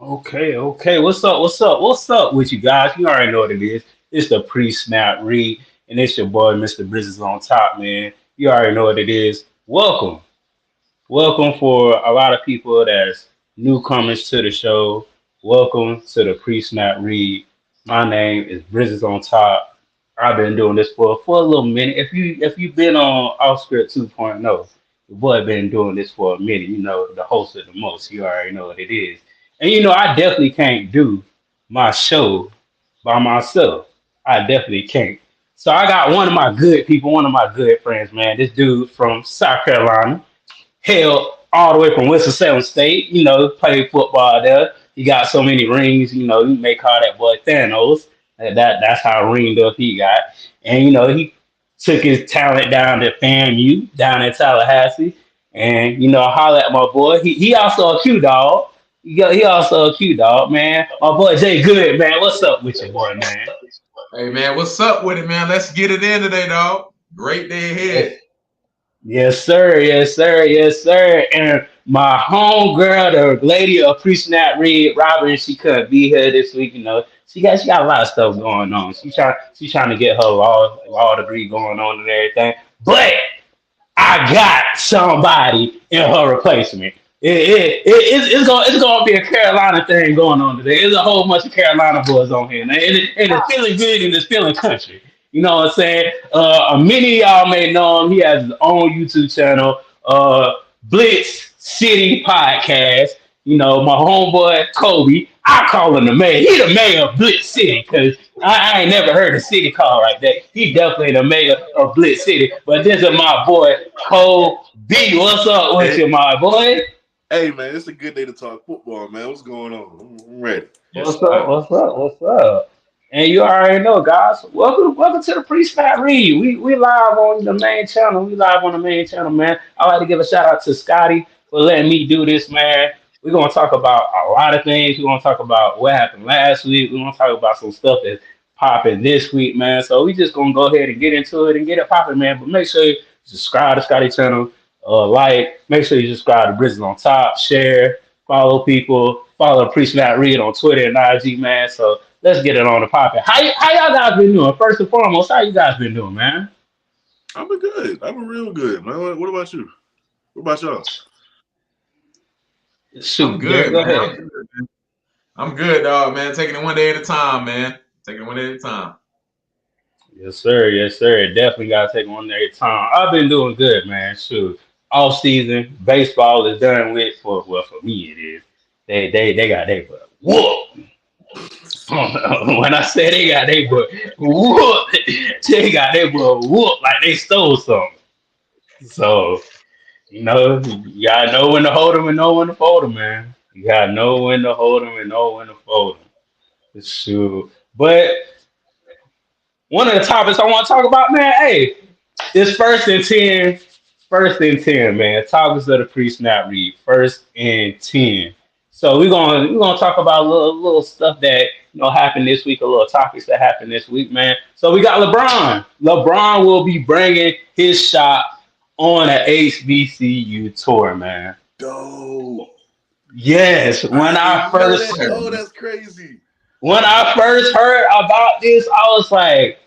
Okay. What's up with you guys? You already know what it is. It's the pre-snap read, and it's your boy, Mr. Bridges on top, man. You already know what it is. Welcome for a lot of people that's newcomers to the show. Welcome to the pre-snap read. My name is Bridges on top. I've been doing this for a little minute. If you've been on Offscript 2.0, the boy been doing this for a minute. You know the host of the most. You already know what it is. And you know I definitely can't do my show by myself. I definitely can't. So I got one of my good people, one of my good friends, man. This dude from South Carolina hailed all the way from Winston-Salem State. You know, played football there. He got so many rings. You know, you may call that boy Thanos. That's how ringed up he got. And you know, he took his talent down to FAMU down in Tallahassee. And you know, holla at my boy. He also a Q dog. He also a Q dog, man. My boy Jay Good, man. What's up with your boy, man? Hey man, what's up with it, man? Let's get it in today, dog. Great day ahead. Yes, sir. Yes, sir. Yes, sir. And my homegirl, the lady of pre-snap read, Robyn, she couldn't be here this week. You know, she got a lot of stuff going on. She's trying to get her law degree going on and everything. But I got somebody in her replacement. It's gonna be a Carolina thing going on today. There's a whole bunch of Carolina boys on here, man. And it's feeling good and it's feeling country. You know what I'm saying? Many of y'all may know him. He has his own YouTube channel, Blitz City Podcast. You know, my homeboy Kobe. I call him the mayor. He the mayor of Blitz City because I ain't never heard a city called like that. He definitely the mayor of Blitz City. But this is my boy Cole B. What's up with you, my boy? Hey man, it's a good day to talk football, man. What's going on? I'm ready. What's up? What's up? And you already know, guys. Welcome to the pre-snap read. We live on the main channel. We live on the main channel, man. I like to give a shout out to Scotty for letting me do this, man. We're gonna talk about a lot of things. We're gonna talk about what happened last week. We're gonna talk about some stuff that's popping this week, man. So we just gonna go ahead and get into it and get it popping, man. But make sure you subscribe to Scotty channel. Make sure you subscribe to Bridges on Top, share, follow people, follow Pre-Snap Read on Twitter and IG, man. So let's get it on the popping. How y'all guys been doing? First and foremost, how you guys been doing, man? I've been good. I've been real good, man. What about you? What about y'all? Shoot, I'm good, go man. ahead. I'm good, dog, man. Taking it one day at a time, man. Taking it one day at a time. Yes, sir. Yes, sir. Definitely gotta take one day at a time. I've been doing good, man. Shoot. Off season, baseball is done with for me it is. They got their butt whoop. When I say they got their butt whoop, they got their butt whoop like they stole something. So, you know, you gotta know when to hold them and know when to fold them, man. You gotta know when to hold them and know when to fold them. Shoot. But one of the topics I want to talk about, man, hey, it's first and ten, man. Topics of the pre-snap read, first and 10. So we're gonna talk about little stuff that happened this week, a little topics that happened this week, man. So we got LeBron. LeBron will be bringing his shot on an HBCU tour, man. Dope. Yes, That's crazy. when I first heard about this, I was like,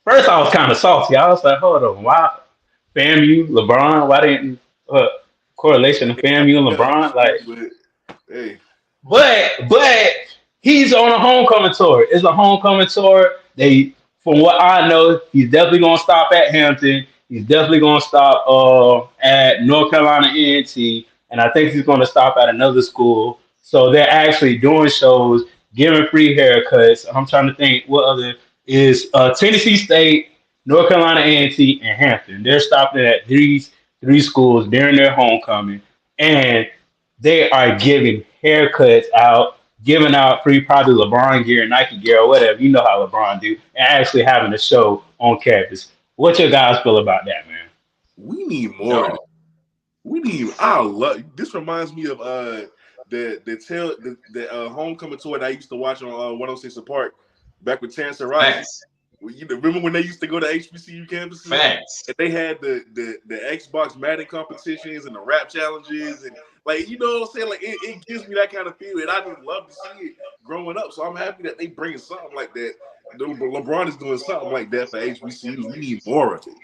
first I was kind of salty. I was like, hold on, why FAMU, LeBron? Why didn't correlation to FAMU and LeBron? Like, Hey, but he's on a homecoming tour. It's a homecoming tour. From what I know, he's definitely gonna stop at Hampton. He's definitely gonna stop at North Carolina A&T, and I think he's gonna stop at another school. So they're actually doing shows, giving free haircuts. I'm trying to think what other is Tennessee State, North Carolina A&T, and Hampton. They're stopping at these three schools during their homecoming, and they are giving haircuts out, giving out free probably LeBron gear, Nike gear, or whatever. You know how LeBron do, and actually having a show on campus. What you guys feel about that, man? we need more. Yo, We need. I love. This reminds me of the homecoming tour that I used to watch on 106 Park back with Chance and Rocky. facts. Well, remember when they used to go to HBCU campuses? Facts. And they had the Xbox Madden competitions and the rap challenges and like what I'm saying? Like it gives me that kind of feel, and I just love to see it growing up. So I'm happy that they bringing something like that. LeBron is doing something like that for HBCUs. We need more of it.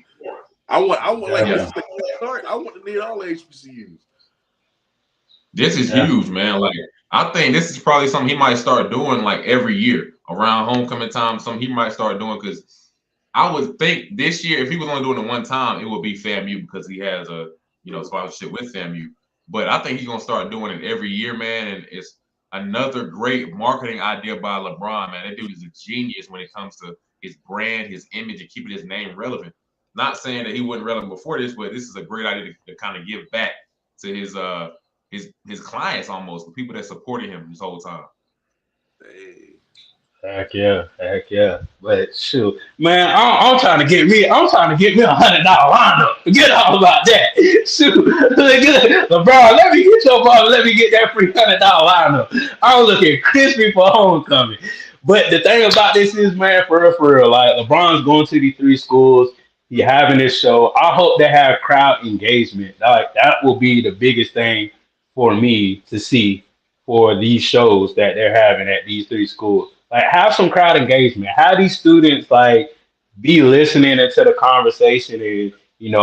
I want like this is the start. I want to need all the HBCUs. This is huge, man. Like I think this is probably something he might start doing like every year around homecoming time. Something he might start doing because I would think this year if he was only doing it one time, it would be FAMU because he has a sponsorship with FAMU. But I think he's gonna start doing it every year, man. And it's another great marketing idea by LeBron, man. That dude is a genius when it comes to his brand, his image, and keeping his name relevant. Not saying that he wasn't relevant before this, but this is a great idea to kind of give back to his clients, almost the people that supported him this whole time. Hey. Heck yeah. But shoot, man, I'm trying to get me $100 lineup. Forget all about that. Shoot, LeBron, let me get your ball. Let me get that free $100 lineup. I'm looking crispy for homecoming. But the thing about this is, man, for real, like LeBron's going to these 3 schools. He having this show. I hope they have crowd engagement. Like that will be the biggest thing for me to see for these shows that they're having at these 3 schools. Like have some crowd engagement. Have these students like be listening into the conversation and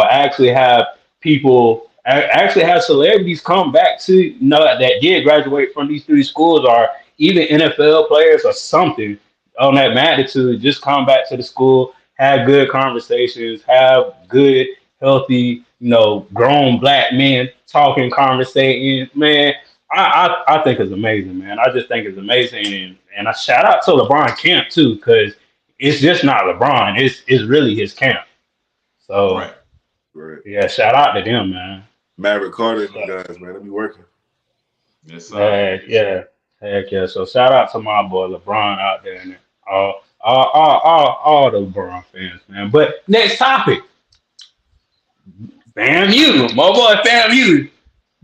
actually have people actually have celebrities come back to that did graduate from these 3 schools or even NFL players or something on that magnitude. Just come back to the school, have good conversations, have good, healthy, grown black men talking, conversating. Man, I think it's amazing, man. I just think it's amazing, and I shout out to LeBron camp too, because it's just not LeBron; it's really his camp. So, right. Yeah, shout out to them, man. Maverick Carter and the guys, man, they be working. Yes, sir. Heck yeah. So shout out to my boy LeBron out there, and all the LeBron fans, man. But next topic, FAMU, my boy FAMU.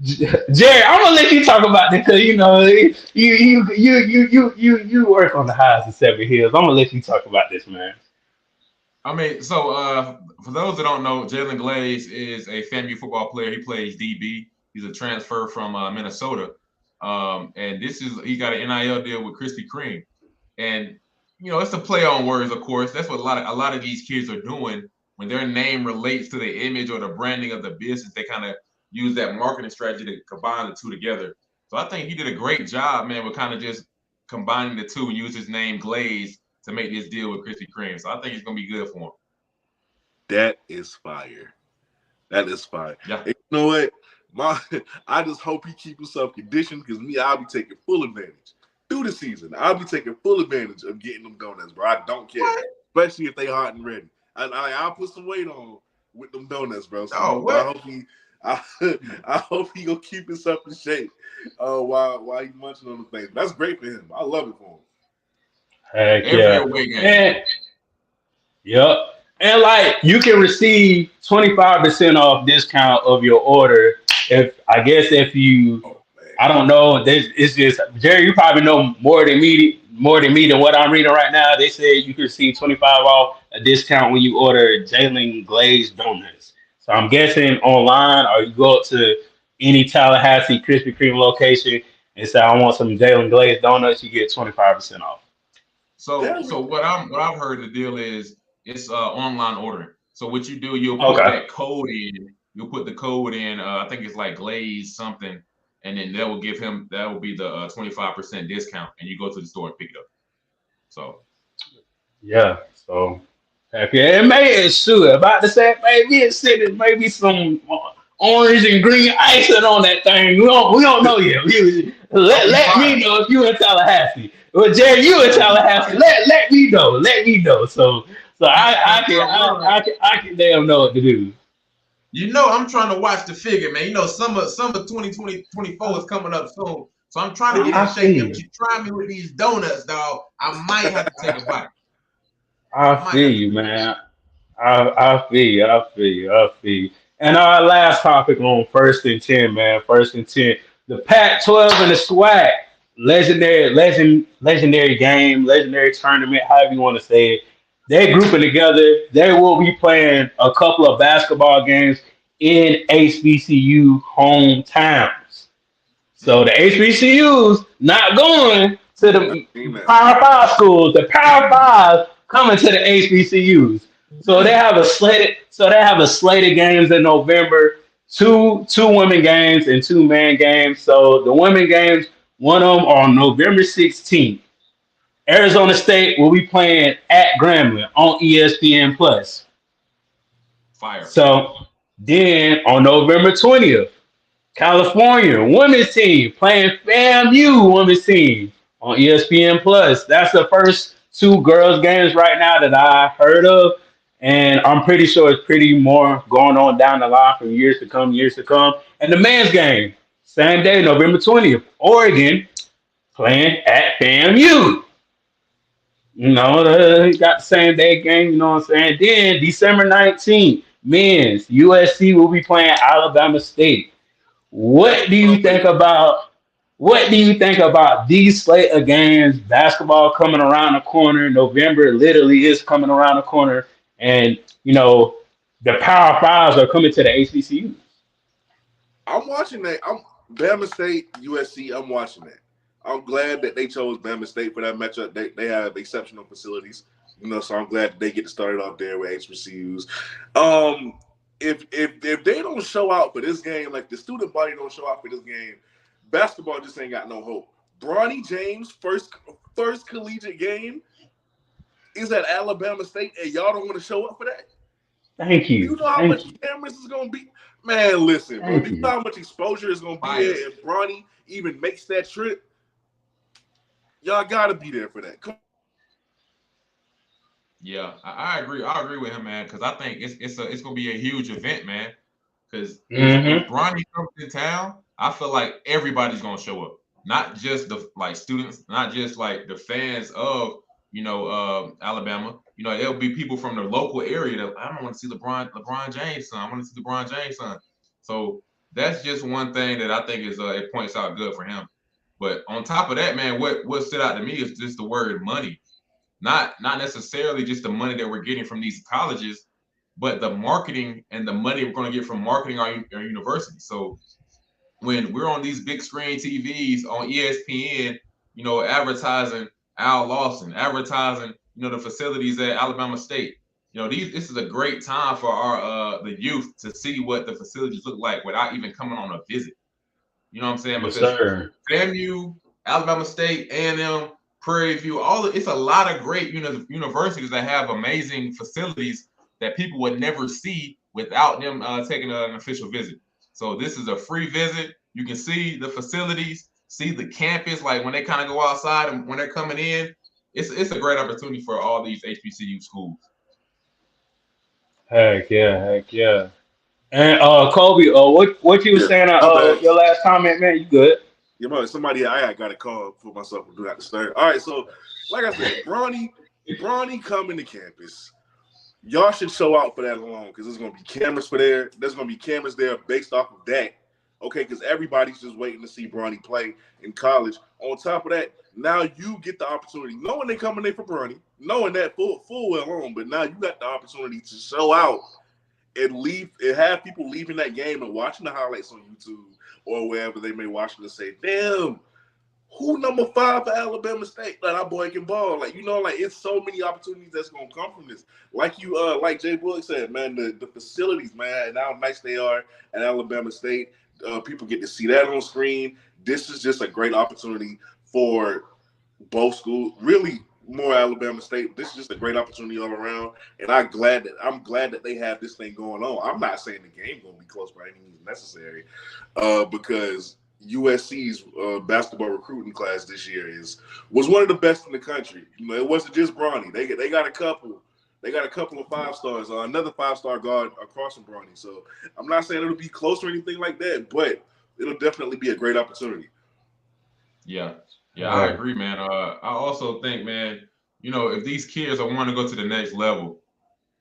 Jerry, I'm gonna let you talk about this because you work on the highs and 7 hills. I'm gonna let you talk about this, man. I mean, so for those that don't know, Jalen Glaze is a FAMU football player. He plays DB. He's a transfer from Minnesota, and he got an NIL deal with Krispy Kreme, and it's a play on words, of course. That's what a lot of these kids are doing when their name relates to the image or the branding of the business. They kind of use that marketing strategy to combine the two together. So I think he did a great job, man, with kind of just combining the two and use his name Glaze to make this deal with Krispy Kreme. So I think it's going to be good for him. That is fire. Yeah. And you know what? I just hope he keeps himself conditioned because I'll be taking full advantage. Through the season, I'll be taking full advantage of getting them donuts, bro. I don't care. Especially if they hot and ready. I'll put some weight on with them donuts, bro. So I hope he gonna keep himself in shape while he's munching on the things. That's great for him. I love it for him. Heck yeah. Yep. And like you can receive 25% off discount of your order if you I don't know. It's just Jerry. You probably know more than me than what I'm reading right now. They said you can receive 25 off a discount when you order Jalen Glazed donuts. So I'm guessing online, or you go up to any Tallahassee Krispy Kreme location and say I want some Jalen Glazed donuts. You get 25% off. So what I've heard the deal is it's online ordering. So what you do, you'll put that code in. You'll put the code in. I think it's like Glaze something. And then that will be the 25% discount, and you go to the store and pick it up. So, yeah. So, heck yeah. It may about to say maybe some orange and green icing on that thing. We don't know yet. Let me know if you in Tallahassee. Well, Jerry, you in Tallahassee. Let me know. So I can damn know what to do. I'm trying to watch the figure, man. Summer 2024 is coming up soon. So I'm trying to get in shape. If you try me with these donuts, dog, I might have to take a bite. I feel you, man. I feel you. And our last topic on 1st and 10, man. 1st and 10. The Pac-12 and the SWAC. Legendary game, legendary tournament, however you want to say it. They grouping together. They will be playing a couple of basketball games in HBCU hometowns. So the HBCUs not going to I the seen that. Power Five schools. The Power Five coming to the HBCUs. So they have a slated. So they have a slated games in November. Two women games and two man games. So the women games, one of them on November 16th. Arizona State will be playing at Grambling on ESPN Plus. Fire. So then on November 20th, California women's team playing FAMU women's team on ESPN Plus. That's the first two girls games right now that I heard of, and I'm pretty sure it's pretty more going on down the line for years to come, years to come. And the men's game, same day, November 20th, Oregon playing at FAMU. Got the same day game, you know what I'm saying? Then December 19th, men's USC will be playing Alabama State. What do you think about these slate of games? Basketball coming around the corner. November literally is coming around the corner, and the Power Fives are coming to the HBCU. I'm watching that. I'm Bama State, USC. I'm watching that. I'm glad that they chose Bama State for that matchup. They have exceptional facilities, so I'm glad that they get to start it off there with HBCUs. If they don't show out for this game, like the student body don't show out for this game, basketball just ain't got no hope. Bronny James' first collegiate game is at Alabama State, and y'all don't want to show up for that. Thank you. You know how much cameras is gonna be? Man, listen, bro. You know how much exposure is gonna be there if Bronny even makes that trip? Y'all gotta be there for that. Come. Yeah, I agree. I agree with him, man, because I think it's gonna be a huge event, man. Because if Bronny comes to town, I feel like everybody's gonna show up, not just the students, not just like the fans of Alabama. There'll be people from the local area that I don't want to see LeBron James' son. I want to see LeBron James' son. So that's just one thing that I think is it points out good for him. But on top of that, man, what stood out to me is just the word money. Not necessarily just the money that we're getting from these colleges, but the marketing and the money we're going to get from marketing our university. So when we're on these big screen TVs on ESPN, advertising Al Lawson, advertising, the facilities at Alabama State. This is a great time for our the youth to see what the facilities look like without even coming on a visit. You know what I'm saying? Yes, Because sir. FAMU, Alabama State, A&M, Prairie View, it's a lot of great universities that have amazing facilities that people would never see without them taking an official visit. So this is a free visit. You can see the facilities, see the campus, like when they kind of go outside and when they're coming in. It's a great opportunity for all these HBCU schools. Heck yeah. And Kobe, what you were saying? Your last comment, man. You good? Somebody I got to call for myself and do not disturb. All right, so like I said, Bronny coming to campus. Y'all should show out for that alone because there's gonna be cameras for there. There's gonna be cameras there based off of that. Okay, because everybody's just waiting to see Bronny play in college. On top of that, now you get the opportunity, knowing they coming in for Bronny, knowing that full well on, but now you got the opportunity to show out and leave and have people leaving that game and watching the highlights on YouTube or wherever they may watch it and say, damn, who number 5 for Alabama State? Like, our boy can ball. It's so many opportunities that's gonna come from this. Like Jay Bullock said, man, the facilities, man, and how nice they are at Alabama State. People get to see that on screen. This is just a great opportunity for both schools. Really, more Alabama State. This is just a great opportunity all around, and I'm glad that they have this thing going on. I'm not saying the game gonna be close by any means necessary, because USC's basketball recruiting class this year was one of the best in the country. It wasn't just Bronny. They got a couple. They got a couple of 5 stars. Another 5-star guard across from Bronny. So I'm not saying it'll be close or anything like that, but it'll definitely be a great opportunity. Yeah, I agree, man. I also think, man, if these kids are wanting to go to the next level,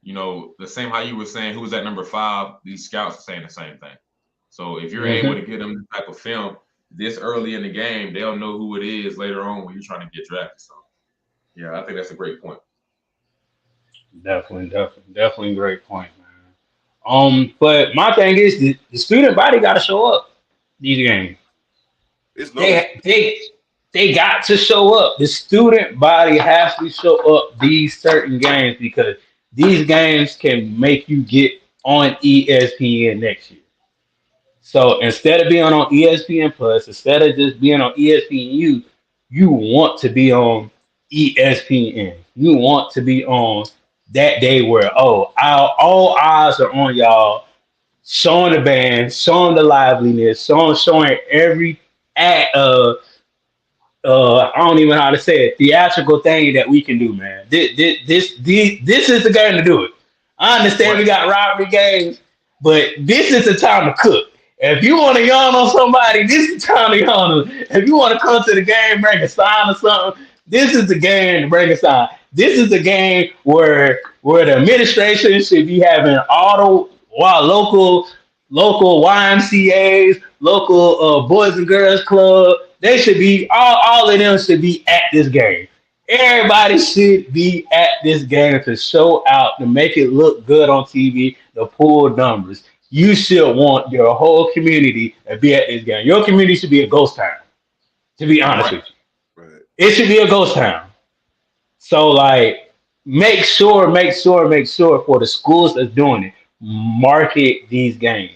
the same how you were saying who's at number 5, these scouts are saying the same thing. So if you're able to get them this type of film this early in the game, they'll know who it is later on when you're trying to get drafted. So, yeah, I think that's a great point. Definitely great point, man. But my thing is the student body got to show up these games. It's no, it's They got to show up. The student body has to show up these certain games because these games can make you get on ESPN next year. So instead of being on ESPN Plus, instead of just being on ESPNU, you want to be on ESPN. You want to be on that day where all eyes are on y'all, showing the band, showing the liveliness, showing every act of I don't even know how to say it, theatrical thing that we can do, man. This is the game to do it. I understand we Right. got rivalry games, but this is the time to cook. If you want to yawn on somebody, this is the time to yawn on them. If you want to come to the game, bring a sign or something, this is the game to bring a sign. This is the game where the administration should be having all the local YMCA's, local Boys and Girls Club. They should be all of them should be at this game. Everybody should be at this game to show out, to make it look good on TV, to pull numbers. You should want your whole community to be at this game. Your community should be a ghost town, to be honest Right. with right. you. It should be a ghost town. So like make sure for the schools that's doing it, market these games.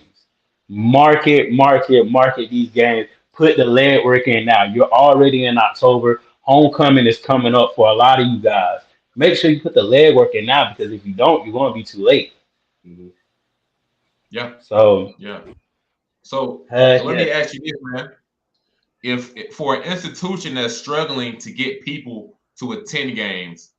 Market these games. Put the legwork in now. You're already in October. Homecoming is coming up for a lot of you guys. Make sure you put the legwork in now because if you don't, you're going to be too late. Mhm. Yeah. So, Yeah. So let yeah. me ask you this, man. If for an institution that's struggling to get people to attend games,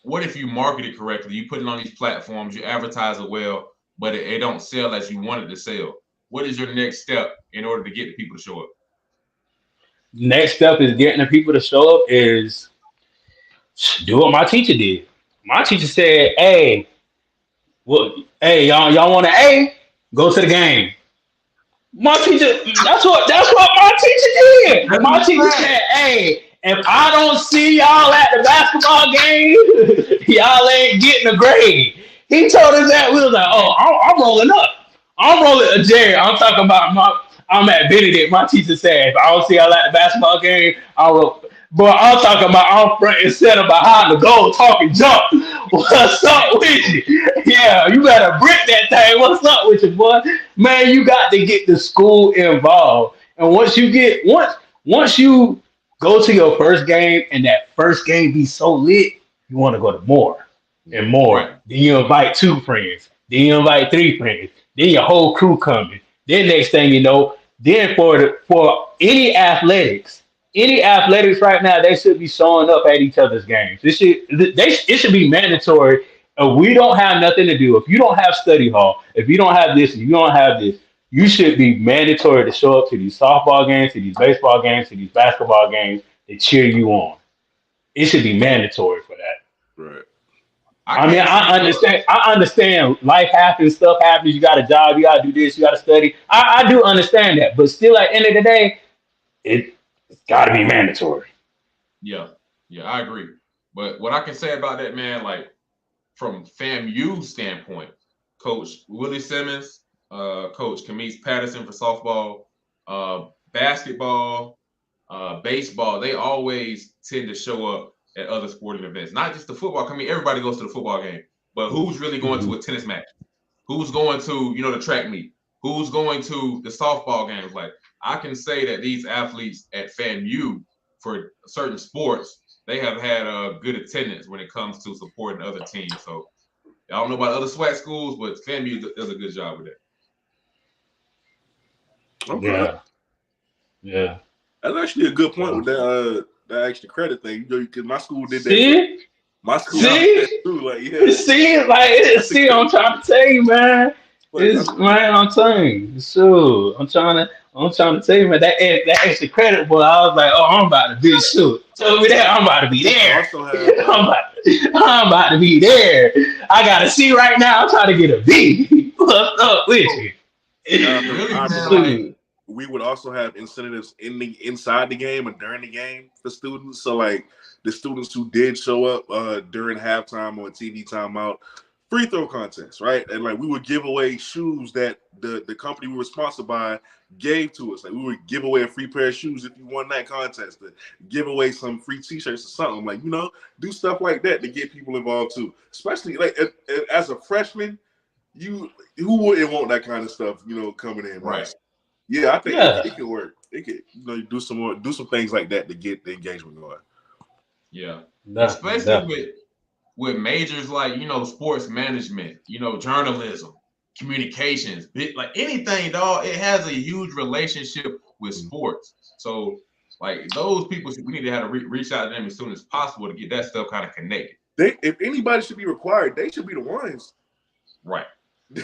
what if you market it correctly? You put it on these platforms, you advertise it well, but it don't sell as you want it to sell. What is your next step in order to get the people to show up? Next step is getting the people to show up is do what my teacher did. My teacher said, "Hey, well, hey, y'all want an A? Go to the game." My teacher, that's what my teacher did. That's My what teacher I'm saying. said, "Hey, if I don't see y'all at the basketball game, y'all ain't getting a grade." He told us that we was like, "Oh, I'm rolling up. I'm rolling." Jerry, I'm talking about I'm at Benedict. My teacher said, "If I don't see y'all at the basketball game, I'll roll." But I'm talking about I'm front and center behind the goal, talking jump. What's up with you? Yeah, you better brick that thing. What's up with you, boy? Man, you got to get the school involved. And once you go to your first game and that first game be so lit, you want to go to more and more. Right. Then you invite two friends. Then you invite three friends. Then your whole crew coming. Then next thing you know, then for any athletics right now, they should be showing up at each other's games. It should be mandatory. We don't have nothing to do. If you don't have study hall, if you don't have this, if you don't have this, you should be mandatory to show up to these softball games, to these baseball games, to these basketball games to cheer you on. It should be mandatory for that. Right. I I mean, can't I speak for understand. I understand. Life happens, stuff happens. You got a job. You got to do this. You got to study. I do understand that, but still, at the end of the day, it's got to be mandatory. Yeah, yeah, I agree. But what I can say about that, man, like from FAMU standpoint, Coach Willie Simmons, Coach Camise Patterson for softball, basketball, baseball, they always tend to show up at other sporting events. Not just the football. I mean, everybody goes to the football game, but who's really going to Mhm. a tennis match? Who's going to, the track meet? Who's going to the softball games? Like, I can say that these athletes at FAMU for certain sports, they have had a good attendance when it comes to supporting other teams. So I don't know about other SWAC schools, but FAMU does a good job with that. Okay. Yeah, yeah. That's actually a good point with So, that extra credit thing. Because my school did that too. see, My school did Yeah, that see, too. Like, yeah, that's a see. good I'm trying to tell you, man. point. That's a good I'm telling you. So I'm trying to tell you, man. That extra credit, boy. I was like, oh, I'm about to be shoot. Tell me that I'm about to be point. I there. also have I'm about to be there. I got to see right now. I'm trying to get a B. What's up with you? uh, really, I man. remember Like, Shoot. we would also have incentives inside the game and during the game for students. So like the students who did show up during halftime or TV timeout, free throw contests, right? And like we would give away shoes that the company we were sponsored by gave to us. Like we would give away a free pair of shoes if you won that contest, to give away some free t-shirts or something. Like, do stuff like that to get people involved too. Especially like as a freshman, who wouldn't want that kind of stuff, coming in, right? Yeah, I think it could work. It could, do some things like that to get the engagement going. Yeah, especially with majors like sports management, journalism, communications, like anything, dog. It has a huge relationship with sports. So like those people, we need to have to reach out to them as soon as possible to get that stuff kind of connected. If anybody should be required, they should be the ones. Right. They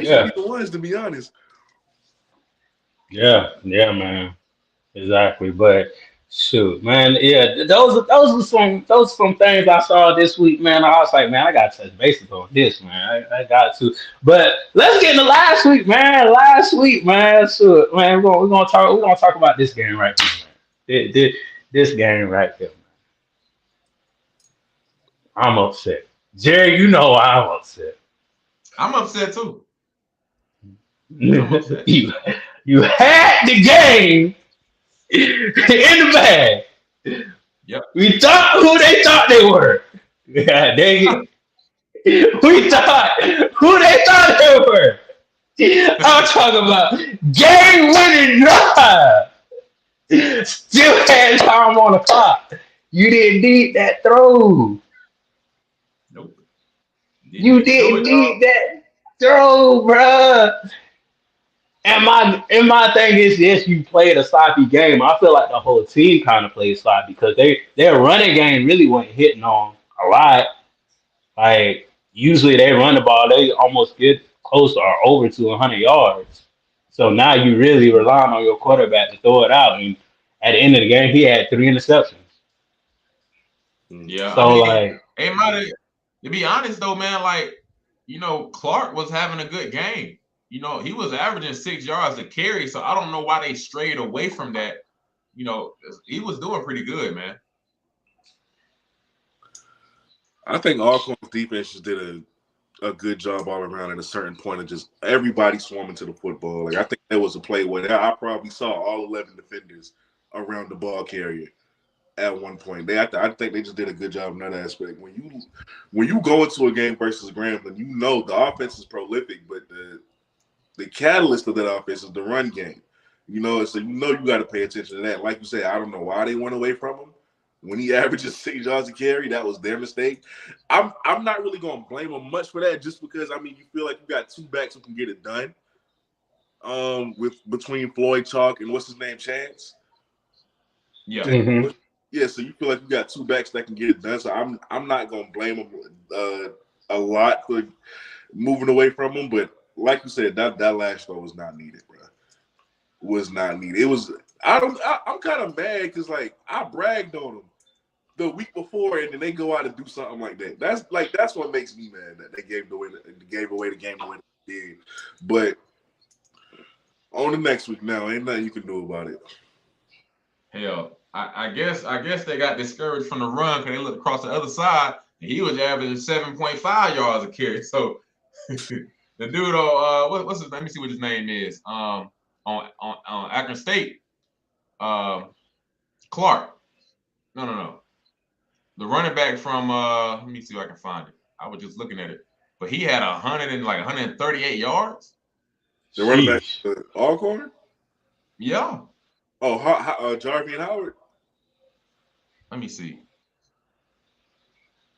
should be the ones, to be honest. Yeah, man. Exactly. But shoot, man, those were some things I saw this week, man. I was like, man, I gotta touch bases on this, man. I got to. But let's get into last week, man. Shoot, man, we're gonna talk about this game right here, man. This game right here, man. I'm upset. Jerry, you know why I'm upset. I'm upset too. You had the game in the bag. Yep. We thought who they thought they were. Yeah, dang it. We thought who they thought they were. I'm talking about game winning drive. Still had time on the clock. You didn't need that throw. Nope. You didn't need that throw, bruh. And my thing is, yes, you played a sloppy game. I feel like the whole team kind of played sloppy because their running game really wasn't hitting on a lot. Like usually they run the ball, they almost get close or over to 100 yards. So now you really relying on your quarterback to throw it out. And at the end of the game, he had 3 interceptions. Yeah. So to be honest though, man, like Clark was having a good game. He was averaging 6 yards a carry, so I don't know why they strayed away from that. He was doing pretty good, man. I think Alcorn's defense just did a good job all around at a certain point of just everybody swarming to the football. Like I think there was a play where I probably saw all 11 defenders around the ball carrier at one point. I think they just did a good job in that aspect. When you go into a game versus Grambling, the offense is prolific, but the catalyst of that offense is the run game. So you got to pay attention to that. Like you said, I don't know why they went away from him. When he averages 6 yards a carry, that was their mistake. I'm not really going to blame him much for that, just because you feel like you got 2 backs who can get it done. Between Floyd Chalk and what's his name, Chance. Yeah. Mm-hmm. Yeah, so you feel like you got 2 backs that can get it done. So I'm not going to blame him a lot for moving away from him, but like you said, that last throw was not needed, bro. Was not needed. It was. I'm kind of mad because I bragged on them the week before, and then they go out and do something like that. That's what makes me mad, that they gave away the game the way they did. But on the next week now, ain't nothing you can do about it. Hell, I guess they got discouraged from the run because they looked across the other side, and he was averaging 7.5 yards a carry. So. The dude, what's his name? Let me see what his name is. On Akron State, Clark. No. The running back from let me see if I can find it. I was just looking at it, but he had 138 yards. The running back, Alcorn. Yeah. Oh, Jarvie and Howard. Let me see.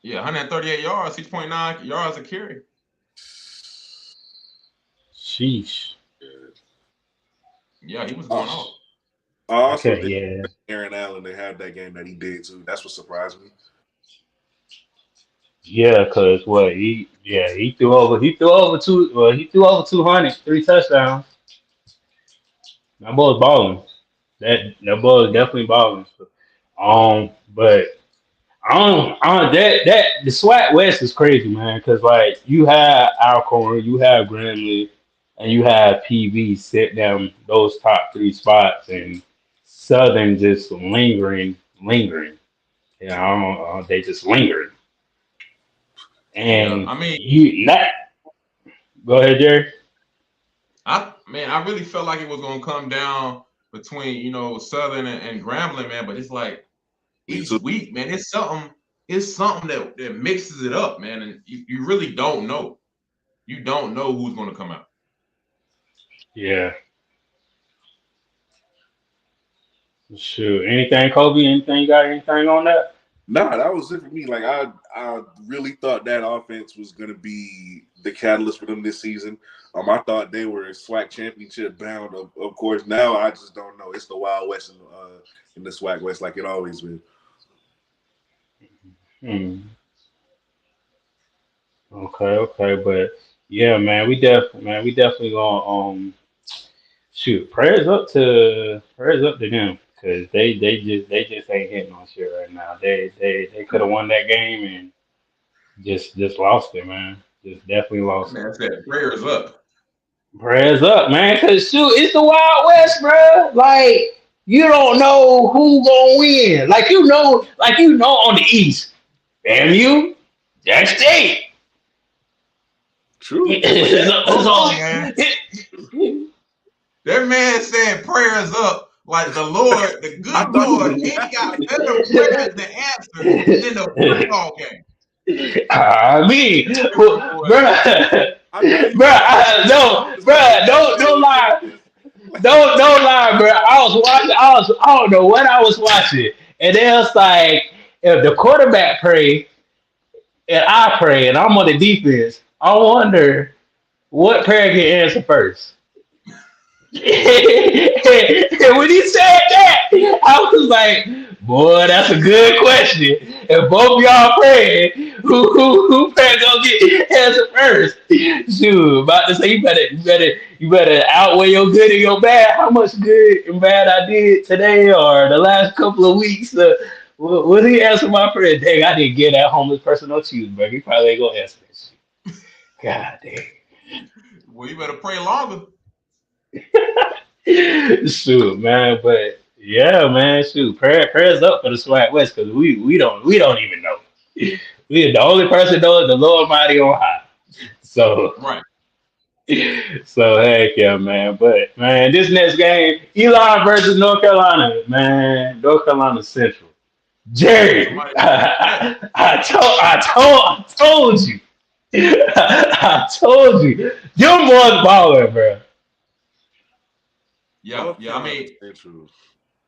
Yeah, 138 yards, 6.9 yards a carry. Sheesh. Yeah, he was going off. Also, Aaron Allen, they had that game that he did too. That's what surprised me. Yeah, because he threw over 200, 3 touchdowns. That boy was balling. That boy was definitely balling. But the SWAT West is crazy, man. Because you have Alcorn, you have Grambling, and you have PV sit down those top three spots, and Southern just lingering. Yeah, I don't, they just lingering. Yeah, And I mean, you not go ahead, Jerry. I really felt like it was gonna come down between Southern and Grambling, man. But it's like Me each too. week, man, it's something that mixes it up, man, and you really don't know. You don't know who's gonna come out. Yeah, shoot. Anything, Kobe? Anything you got? Anything on that? Nah, that was it for me. Like I really thought that offense was gonna be the catalyst for them this season. I thought they were SWAC championship bound. Of course, now I just don't know. It's the Wild West in the SWAC West, like it always been. Hmm. Okay, but yeah, man, we definitely gonna shoot. Prayers up to them because they just ain't hitting on shit right now. They could have won that game and just lost it, man. Just definitely That lost it. man said prayers up. Prayers up, man. Cause shoot, it's the Wild West, bro. Like you don't know who gonna win. Like you know on the East, FAMU, Jack State. True. Hold on, man. That man said prayers up like the Lord, the I good thought Lord, you. ain't got better prayers to answer than the football game. I mean, bruh, I thought he was no, bruh, don't lie, don't lie, bruh. I was watching, I don't know what I was watching, and it was like if the quarterback pray and I pray, and I'm on the defense, I wonder what prayer can answer first. And when he said that, I was like, boy, that's a good question. If both of y'all praying, who prayer gonna get answer first? Shoot, about to say you better outweigh your good and your bad. How much good and bad I did today or the last couple of weeks? Will he answer my prayer? Dang, I didn't get that homeless person no cheeseburger. He probably ain't gonna answer that shit. God dang. Well, you better pray longer. Shoot, man, but yeah, man, shoot, prayers up for the Swag West because we don't even know. We the only person knows the Lord Almighty on high. So Right. so heck yeah, man. But man, this next game, Elon versus North Carolina, man, North Carolina Central. Jerry, Somebody said, I told you, I told you, your boys balling, bro. yeah, yeah. I mean, True.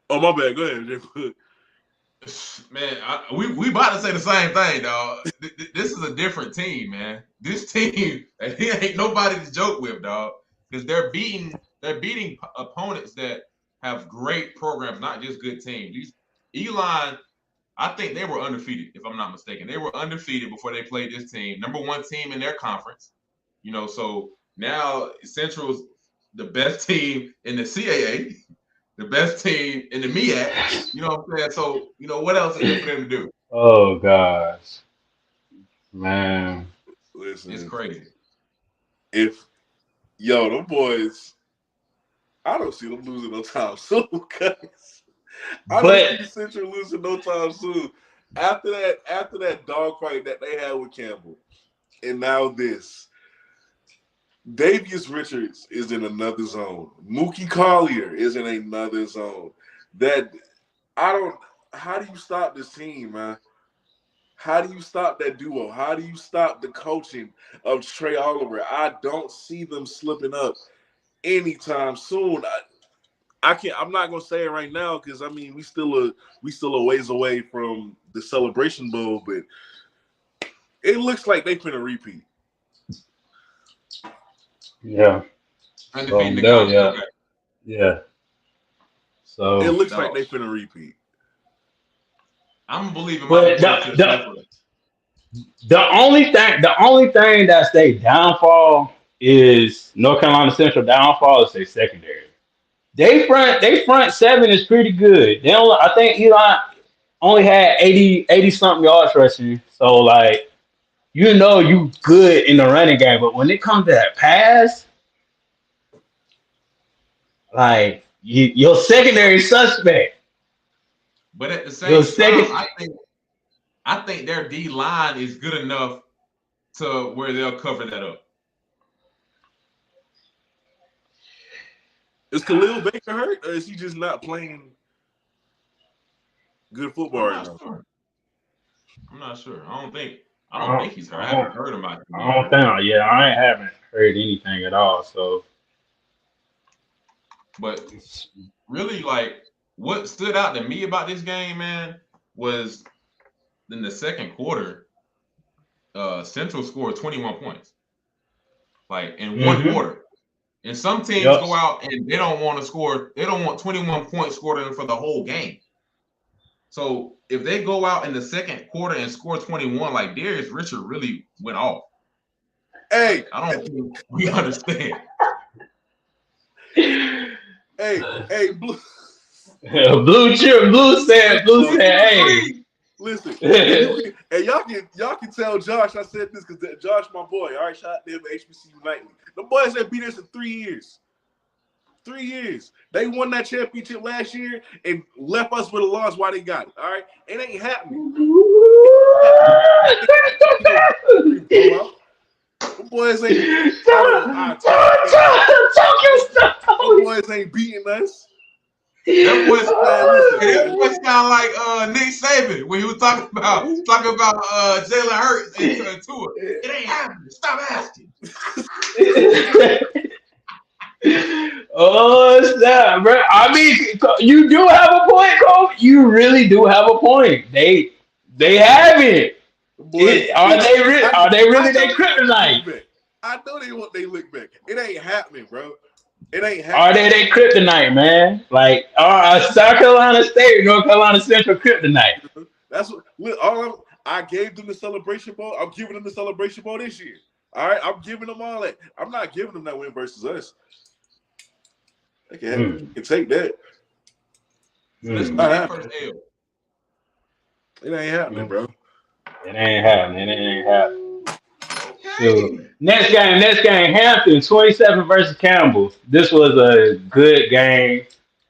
Oh my bad. Go ahead. man, we about to say the same thing, dog. This is a different team, man. This team ain't nobody to joke with, dog. Because they're beating opponents that have great programs, not just good teams. Elon, I think they were undefeated, if I'm not mistaken. They were undefeated before they played this team. Number one team in their conference. So now Central's the best team in the CAA, the best team in the MEAC. You know what I'm saying? So, what else is there for them to do? Oh gosh, man. It's Listen, crazy. if them boys, I don't see them losing no time soon, guys. I don't But see Central losing no time soon. After that dogfight that they had with Campbell, and now this, Davius Richards is in another zone. Mookie Collier is in another zone. That I don't. How do you stop this team, man? How do you stop that duo? How do you stop the coaching of Trey Oliver? I don't see them slipping up anytime soon. I can't. I'm not gonna say it right now because I mean we still a ways away from the Celebration Bowl, but it looks like they finna repeat. yeah, Undefeated in the no, conference. yeah, Okay. yeah. It So, looks like Dog. they finna repeat. I'm believing my but boys to the Central. the only thing that's their downfall is North Carolina Central downfall is their secondary. They front seven is pretty good. I think Elon only had 80 something yards rushing. So like you good in the running game, but when it comes to that pass, Like your secondary suspect. But at the Your same time, second. I think their D line is good enough to where they'll cover that up. Is Khalil Baker hurt, or is he just not playing good football right now? Sure. I'm not sure. I don't think he's hurt. I I haven't don't, heard about him I being don't hurt. think. Yeah, I haven't heard anything at all. So, But really, like, what stood out to me about this game, man, was in the second quarter, Central scored 21 points, like in one quarter. And some teams go out and they don't want to score. They don't want 21 points scored in for the whole game. So if they go out in the second quarter and score 21, like Darius Richard really went off. Hey, like, I don't think we understand. Hey, Blue. Blue said, hey. Listen, and y'all can tell Josh I said this because Josh, my boy, all right, shout out to him at HBCU Nightly. The boys have been there for 3 years. 3 years. They won that championship last year and left us with a loss while they got it. All right, it ain't happening. The boys ain't the boys ain't beating us. That boy sound like Nick Saban when he was talking about Jalen Hurts and Tua. It ain't happening. Stop asking. Oh snap, bro! I mean, you do have a point, Cole. You really do have a point. They haven't. Are they really their kryptonite? I know they want they lick back. It ain't happening, bro. It ain't happening. Are they their kryptonite, man? Like, South Carolina State, North Carolina Central kryptonite. That's what. I gave them the Celebration Bowl. I'm giving them the Celebration Bowl this year. All right, I'm giving them all that. I'm not giving them that win versus us. They can take that. It's not happening. It ain't happening, bro. It ain't happening. So, next game, Hampton 27 versus Campbell. This was a good game.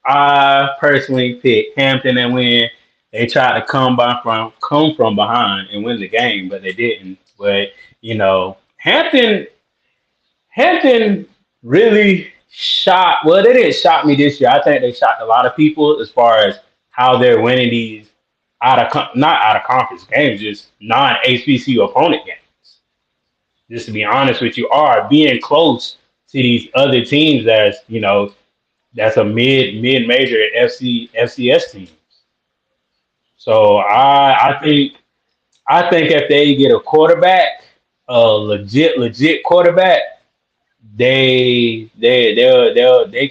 I personally picked Hampton and win. They tried to come from behind and win the game, but they didn't. But Hampton really shot. Well, they didn't shock me this year. I think they shocked a lot of people as far as how they're winning these not out of conference games, just non-HBCU opponent games. Just to be honest with you, are being close to these other teams that's a mid-major FCS teams. So I think if they get a quarterback, a legit quarterback, they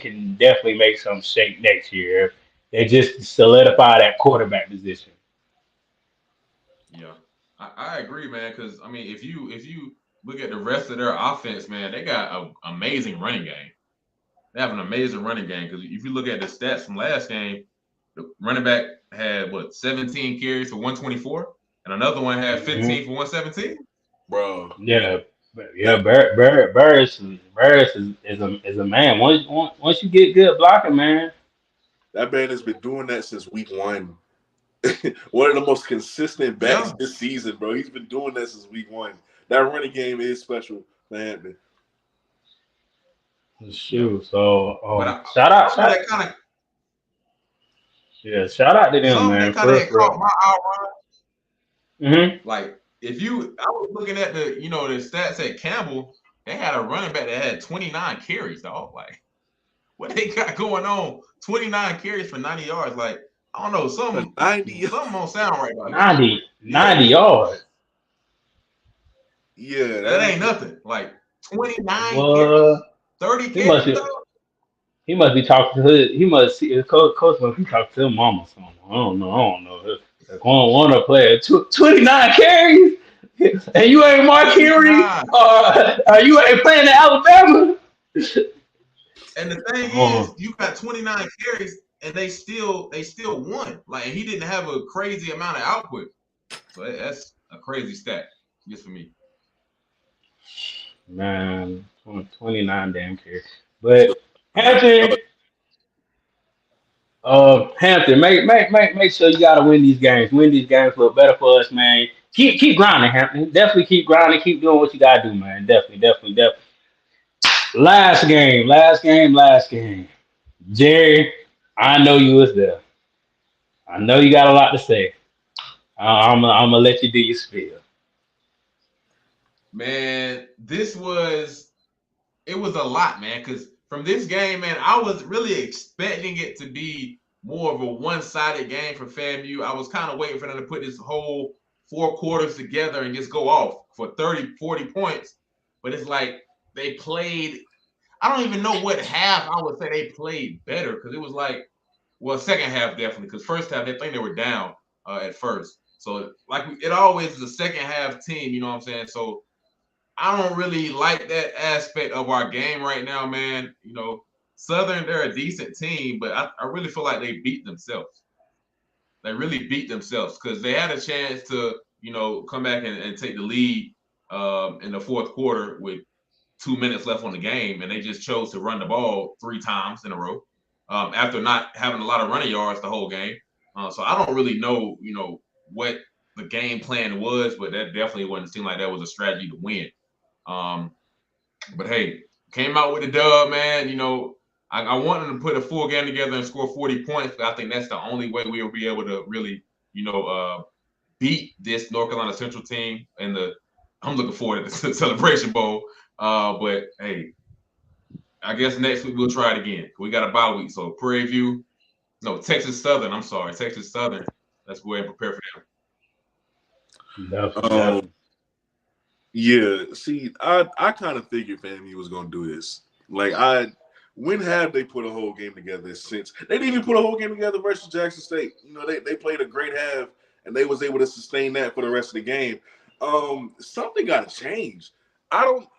can definitely make some shake next year. They just solidify that quarterback position. Yeah, I agree, man. Because I mean, if you look at the rest of their offense, man, they got an amazing running game. They have an amazing running game because if you look at the stats from last game, the running back had 17 carries for 124, and another one had 15 for 117. Bro, Burris is a man. Once you get good blocking, man. That man has been doing that since week 1. One of the most consistent backs this season, bro. He's been doing that since week 1. That running game is special, man. Shoot, so shout out to them, man. Kind of caught my eye. Like I was looking at the stats at Campbell. They had a running back that had 29 carries, dog. Like, what they got going on? 29 carries for 90 yards. Like, I don't know, something don't sound right about 90 yards. Yeah, that ain't nothing. Like 29 carries, 30 carries. He must be talking to he must see coach must be talking to his mama or something. I don't know. Like one of player 29 carries, and you ain't Mark Henry, you ain't playing in Alabama. And the thing is, you got 29 carries, and they still won. Like, he didn't have a crazy amount of output. So that's a crazy stat, just for me. Man, 29 damn carries. But Hampton, Hampton, make sure you gotta win these games. Win these games look better for us, man. Keep grinding, Hampton. Definitely keep grinding. Keep doing what you gotta do, man. Definitely. Last game. Jerry, I know you was there. I know you got a lot to say. I'm gonna let you do your spiel. Man, it was a lot, man, because from this game, man, I was really expecting it to be more of a one-sided game for FAMU. I was kind of waiting for them to put this whole 4 quarters together and just go off for 30, 40 points. But it's like they played, I don't even know what half I would say they played better, because it was like, well, second half definitely, because first half, they think they were down at first. So, like, it always is a second half team, you know what I'm saying? So, I don't really like that aspect of our game right now, man. You know, Southern, they're a decent team, but I really feel like they beat themselves. They really beat themselves because they had a chance to, come back and take the lead in the fourth quarter with 2 minutes left on the game, and they just chose to run the ball 3 times in a row after not having a lot of running yards the whole game. So I don't really know, what the game plan was, but that definitely wouldn't seem like that was a strategy to win. But hey, came out with a dub, man. I wanted to put a full game together and score 40 points, but I think that's the only way we will be able to really, beat this North Carolina Central team. I'm looking forward to the Celebration Bowl. But hey, I guess next week we'll try it again. We got a bye week, so Prairie View, no, Texas Southern. I'm sorry, Texas Southern. Let's go ahead and prepare for them. Definitely. Yeah, see, I kind of figured FAMU was gonna do this. When have they put a whole game together since they didn't even put a whole game together versus Jackson State? They played a great half and they was able to sustain that for the rest of the game. Something got to change.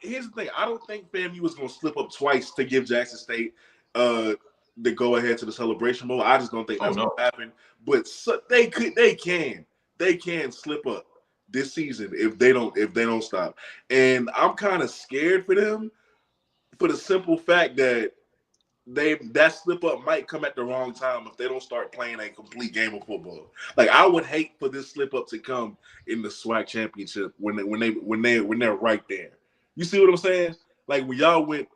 Here's the thing. I don't think FAMU was gonna slip up twice to give Jackson State the go ahead to the Celebration Bowl. I just don't think that's gonna happen. But they can slip up this season if they don't stop. And I'm kind of scared for them for the simple fact that that slip up might come at the wrong time if they don't start playing a complete game of football. Like, I would hate for this slip up to come in the SWAC championship when they're right there. You see what I'm saying? Like, when y'all went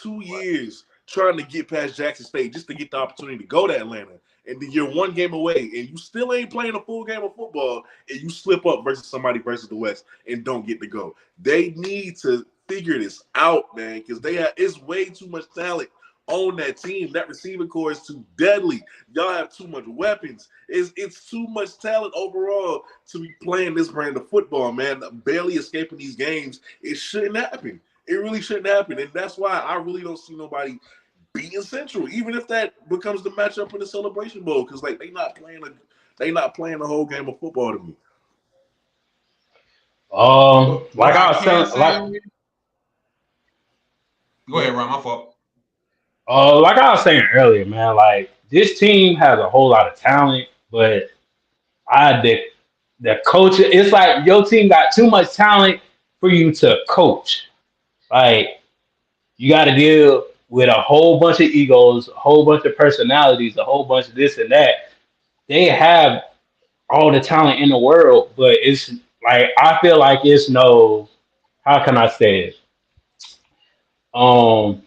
2 years trying to get past Jackson State just to get the opportunity to go to Atlanta, and then you're 1 game away, and you still ain't playing a full game of football, and you slip up versus somebody versus the West and don't get to go. They need to figure this out, man, because it's way too much talent on that team. That receiving core is too deadly. Y'all have too much weapons. It's too much talent overall to be playing this brand of football, man. Barely escaping these games. It shouldn't happen. It really shouldn't happen, and that's why I really don't see nobody beating Central, even if that becomes the matchup in the Celebration Bowl, because they not playing a whole game of football to me. Like I was saying, go ahead, Ron. My fault. Like I was saying earlier, man, like this team has a whole lot of talent, but the coach, it's like your team got too much talent for you to coach. Like, you got to deal with a whole bunch of egos, a whole bunch of personalities, a whole bunch of this and that. They have all the talent in the world, but it's like I feel like it's no, how can I say it? Um,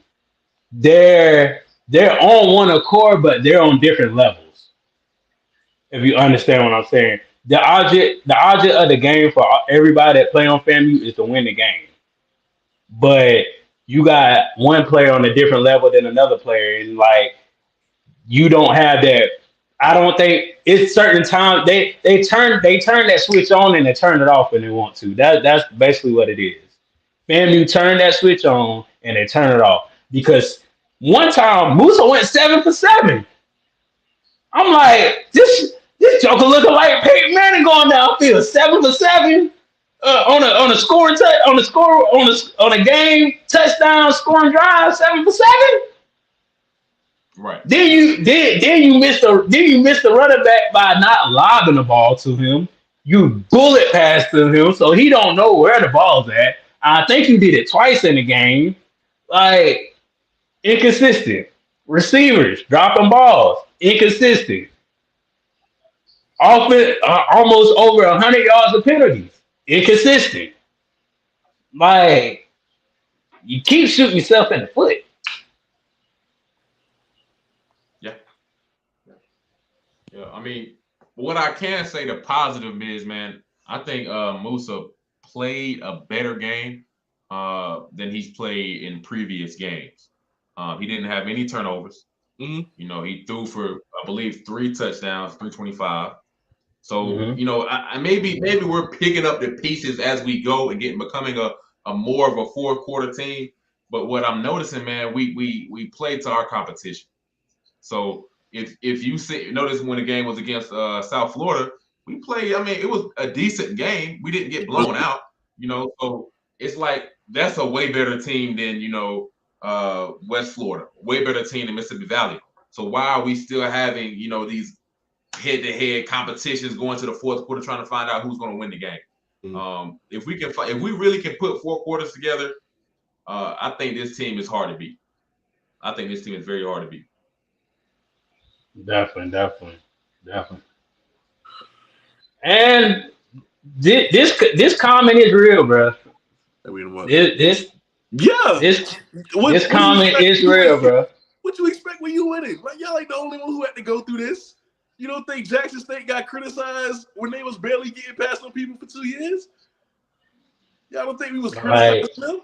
they're on one accord, but they're on different levels. If you understand what I'm saying, the object of the game for everybody that play on FAMU is to win the game. But you got one player on a different level than another player, and like you don't have that. I don't think it's certain times they turn that switch on and they turn it off when they want to. That's basically what it is. FAMU turn that switch on and they turn it off because one time Musa went 7 for 7. I'm like, this joker looking like Peyton Manning going downfield 7 for 7 on a game touchdown scoring drive 7 for 7. Right. Then you missed the running back by not lobbing the ball to him. You bullet passed to him, so he don't know where the ball's at. I think you did it twice in the game. Like, inconsistent. Receivers dropping balls, inconsistent. Offense, almost over 100 yards of penalties, inconsistent. Like you keep shooting yourself in the foot. Yeah, yeah. I mean, what I can say the positive is, man, I think Musa played a better game than he's played in previous games. He didn't have any turnovers. Mm-hmm. You know, he threw for I believe 3 touchdowns, 325. So Mm-hmm. you know, maybe we're picking up the pieces as we go and becoming a more of a fourth quarter team. But what I'm noticing, man, we play to our competition. So if you notice when the game was against South Florida, we played. I mean, it was a decent game. We didn't get blown out. You know, so it's like that's a way better team than West Florida, way better team than Mississippi Valley. So why are we still having these head-to-head competitions going to the fourth quarter, trying to find out who's going to win the game? If we really can put 4 quarters together, I think this team is hard to beat. I think this team is very hard to beat. Definitely. And this comment is real, bro. I mean, what? This Yeah. this What this do you comment expect is when you real, win? bro. What you expect when you winning? Like y'all ain't the only one who had to go through this. You don't think Jackson State got criticized when they was barely getting past some people for 2 years? Y'all don't think we was criticizing Like, them?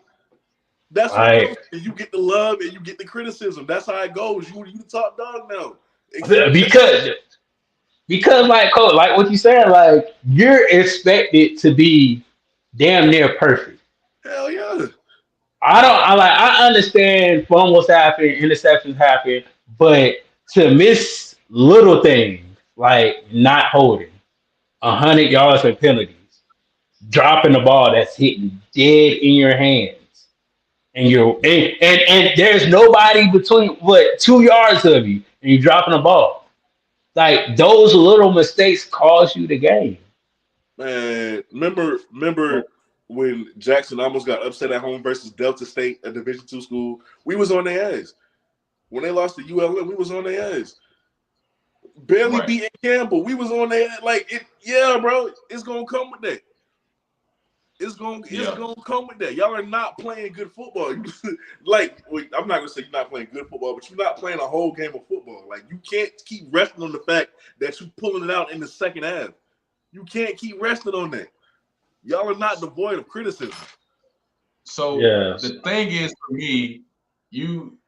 That's what like comes. You get the love and you get the criticism. That's how it goes. You the top dog now. Accept that. because like coach, like what you said, like you're expected to be damn near perfect. Hell yeah. I understand fumbles happen, interceptions happen, but to miss little things like not holding 100 yards of penalties, dropping the ball that's hitting dead in your hands, and there's nobody between 2 yards of you, and you're dropping the ball. Like those little mistakes cost you the game. Man, remember when Jackson almost got upset at home versus Delta State, a Division II school? We was on their ass. When they lost to ULM, we was on their ass. Barely Right. beating Campbell. We was on their ass. Like it, yeah, bro. It's gonna come with that. It's gonna come with that. Y'all are not playing good football. I'm not gonna say you're not playing good football, but you're not playing a whole game of football. Like you can't keep resting on the fact that you're pulling it out in the second half. You can't keep resting on that. Y'all are not devoid of criticism. So Yeah. the thing is, for me, you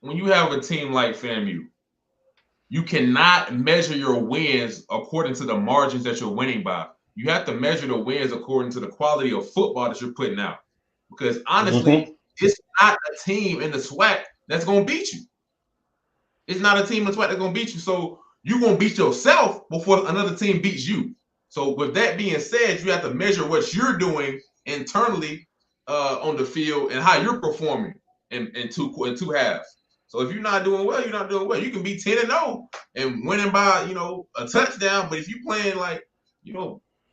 when you have a team like FAMU, you cannot measure your wins according to the margins that you're winning by. You have to measure the wins according to the quality of football that you're putting out. Because Mm-hmm. honestly, it's not a team in the SWAC that's going to beat you. It's not a team in the SWAC that's going to beat you. So you're going to beat yourself before another team beats you. So with that being said, you have to measure what you're doing internally on the field and how you're performing in two halves. So if you're not doing well, you're not doing well. You can be 10-0 and winning by a touchdown, but if you're playing like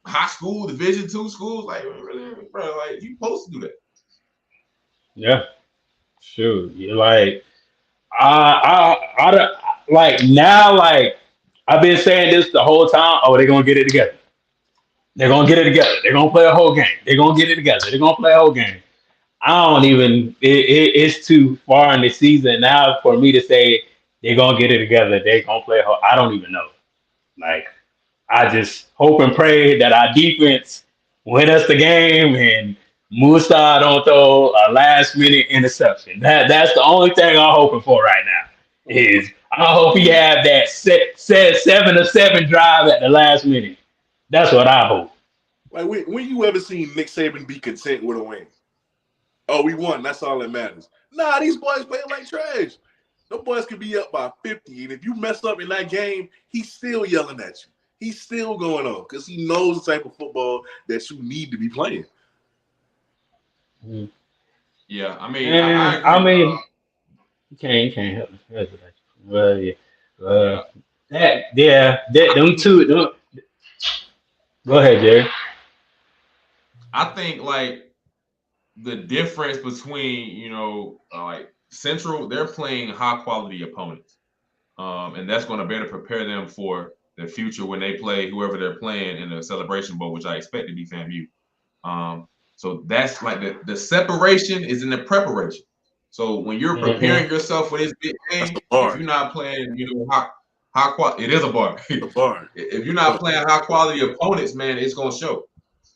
high school, Division II schools, like really, bro, like you supposed to do that. Yeah. Sure. You're like like now, like I've been saying this the whole time. Oh, they're gonna get it together. They're gonna get it together. They're gonna play a whole game. They're gonna get it together. They're gonna play a whole game. I don't even. It's too far in the season now for me to say they're gonna get it together. They're gonna play a whole. I don't even know. Like I just hope and pray that our defense win us the game and Musa don't throw a last minute interception. That's the only thing I'm hoping for right now. Is I hope he have that set 7-7 drive at the last minute. That's what I hope. Like when you ever seen Nick Saban be content with a win? Oh, we won. That's all that matters. Nah, these boys playing like trash. Them boys could be up by 50, and if you mess up in that game, he's still yelling at you. He's still going on because he knows the type of football that you need to be playing. Yeah, I mean, I And I agree. mean, you can't help it. Well, yeah. Yeah, Them two. Go ahead, Jerry. I think like the difference between, like Central, they're playing high quality opponents, and that's going to better prepare them for the future when they play whoever they're playing in the Celebration Bowl, which I expect to be FAMU. So that's like the separation is in the preparation. So when you're preparing yourself for this big game, if you're not playing, high quality, it is a bar. If you're not playing high quality opponents, man, it's gonna show.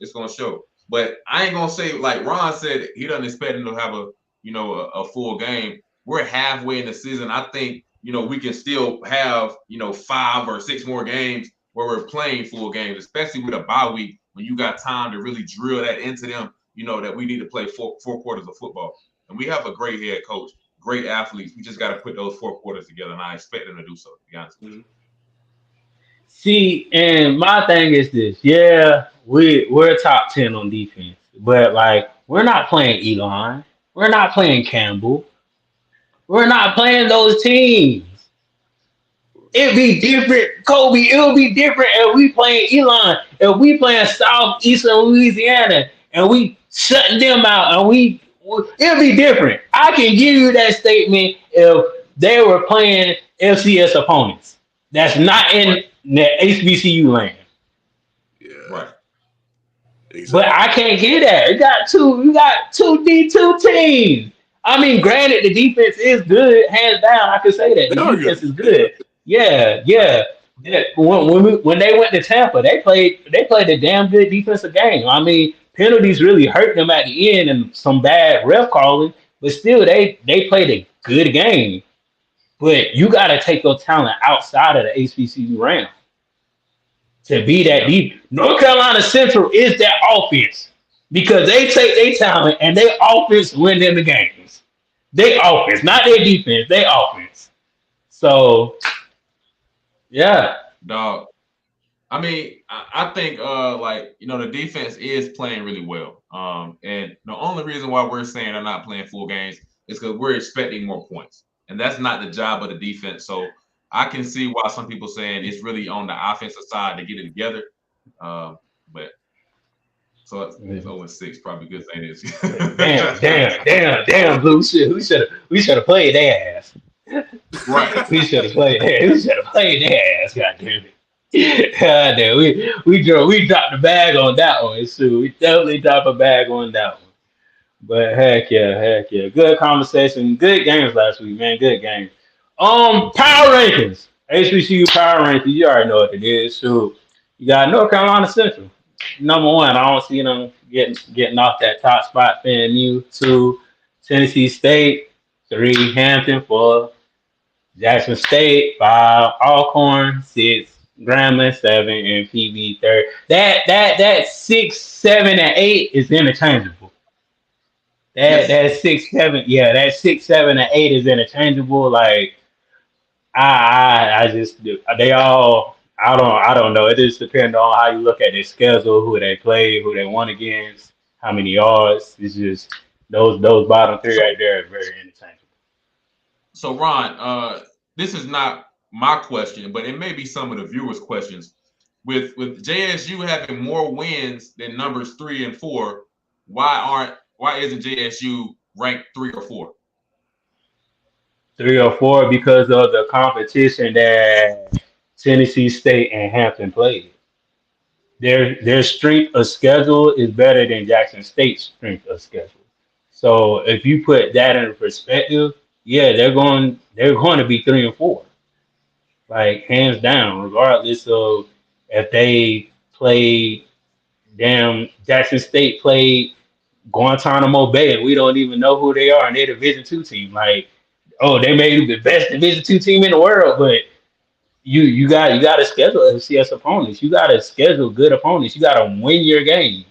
It's gonna show. But I ain't gonna say like Ron said he doesn't expect him to have a full game. We're halfway in the season. I think we can still have 5 or 6 more games where we're playing full games, especially with a bye week when you got time to really drill that into them. That we need to play four quarters of football, and we have a great head coach, great athletes. We just got to put those 4 quarters together, and I expect them to do so. To be honest with you. See, and my thing is this. Yeah, we're top 10 on defense, but like we're not playing Elon. We're not playing Campbell. We're not playing those teams. It'd be different, Kobe. It'll be different if we playing Elon, if we playing Southeastern Louisiana, and we shutting them out, and it'll be different. I can give you that statement if they were playing FCS opponents. That's not in the HBCU land. Yeah. Right. Exactly. But I can't get that. You got two D2 teams. I mean, granted, the defense is good, hands down. I can say that the defense is good. Yeah. When they went to Tampa, they played a damn good defensive game. I mean, penalties really hurt them at the end and some bad ref calling, but still, they played a good game. But you got to take your talent outside of the HBCU realm to be that deep. North Carolina Central is that offense because they take their talent and their offense win them the games. They offense, not their defense. They offense. So, yeah, dog. I mean, I think the defense is playing really well. And the only reason why we're saying they're not playing full games is because we're expecting more points, and that's not the job of the defense. So I can see why some people saying it's really on the offensive side to get it together. But so it's 0-6, probably a good thing is. damn, Blue. We should have played their ass. Right. We should have played their ass. God damn it. God damn, we dropped the bag on that one. So we definitely dropped a bag on that one. But heck yeah. Good conversation. Good games last week, man. Good games. Power rankings. HBCU power rankings. You already know what it is. So you got North Carolina Central. Number 1. I don't see them getting off that top spot. FAMU. 2. Tennessee State. 3. Hampton. 4. Jackson State. 5. Alcorn. 6. Grambling. 7. And PB 3rd. That 6, 7, and 8 is interchangeable. That 6, 7, that 6, 7, and 8 is interchangeable. Like I just do. They all. I don't know. It just depends on how you look at their schedule, who they play, who they won against, how many yards. It's just those bottom 3 right there are very interchangeable. So Ron, this is not my question, but it may be some of the viewers' questions. With JSU having more wins than numbers 3 and 4, why isn't JSU ranked 3 or 4? 3 or 4 because of the competition that Tennessee State and Hampton played. Their strength of schedule is better than Jackson State's strength of schedule. So if you put that in perspective, they're going to be 3 and 4, like hands down, regardless of if they played. Damn, Jackson State played Guantanamo Bay, and we don't even know who they are, and they're Division 2 team. Like, they may be the best Division 2 team in the world, but you got to schedule FCS opponents. You got to schedule good opponents. You got to win your games.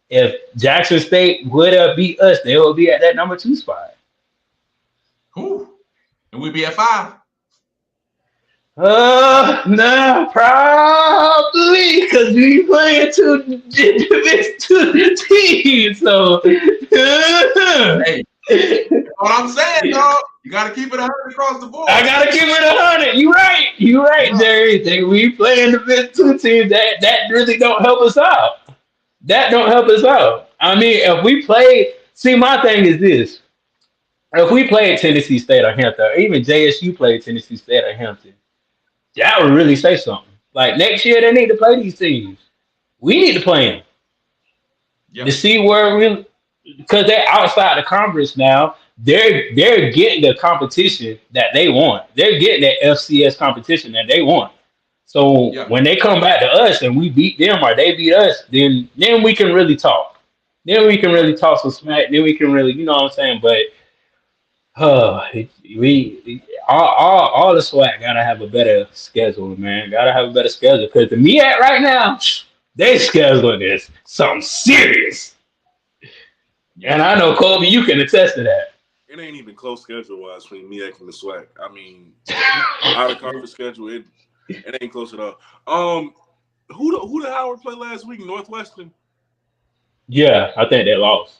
If Jackson State would have beat us, they would be at that number 2 spot. Who? And we'd be at 5. No, probably because we playing 2 Division 2 teams. So, hey, what I'm saying, dog. You got to keep it 100 across the board. I got to keep it 100. You right, Jerry. We playing Division 2 teams. That really don't help us out. That don't help us out. I mean, if we play, see, my thing is this. If we played Tennessee State or Hampton, or even JSU played Tennessee State or Hampton, that would really say something. Like next year, they need to play these teams. We need to play them to Yeah, see where we, because they're outside the conference now. They're getting the competition that they want. They're getting that FCS competition that they want. So yeah, when they come back to us and we beat them or they beat us, then we can really talk. Then we can right. really talk some smack. Then we can really, you know what I'm saying. But we all the SWAC gotta have a better schedule, man. Gotta have a better schedule because the MEAC right now, they scheduling is something serious. And Yeah, I know Kobe, you can attest to that. It ain't even close schedule wise between MEAC and the SWAC. I mean, out of conference schedule, it ain't close at all. Who the Howard play last week? Northwestern. Yeah, I think they lost.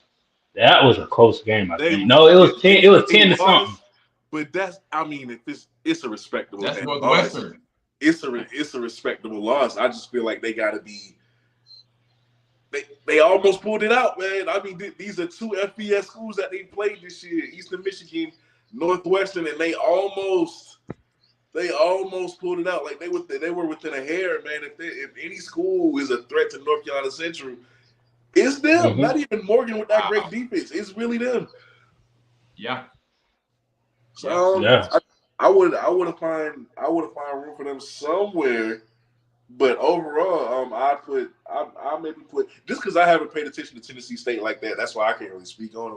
That was a close game. I They think. No, it was 10. It was they 10 to something. lost, but that's I mean, if it's a respectable that's loss. Northwestern. It's a respectable loss. I just feel like they got to be. They almost pulled it out, man. I mean, these are two FBS schools that they played this year: Eastern Michigan, Northwestern, and they almost pulled it out. Like they were within a hair, man. If any school is a threat to North Carolina Central, it's them. Hmm. Not even Morgan with that great Wow. defense. It's really them. Yeah, So Yeah. I would find room for them somewhere. But overall, I maybe put just because I haven't paid attention to Tennessee State like that. That's why I can't really speak on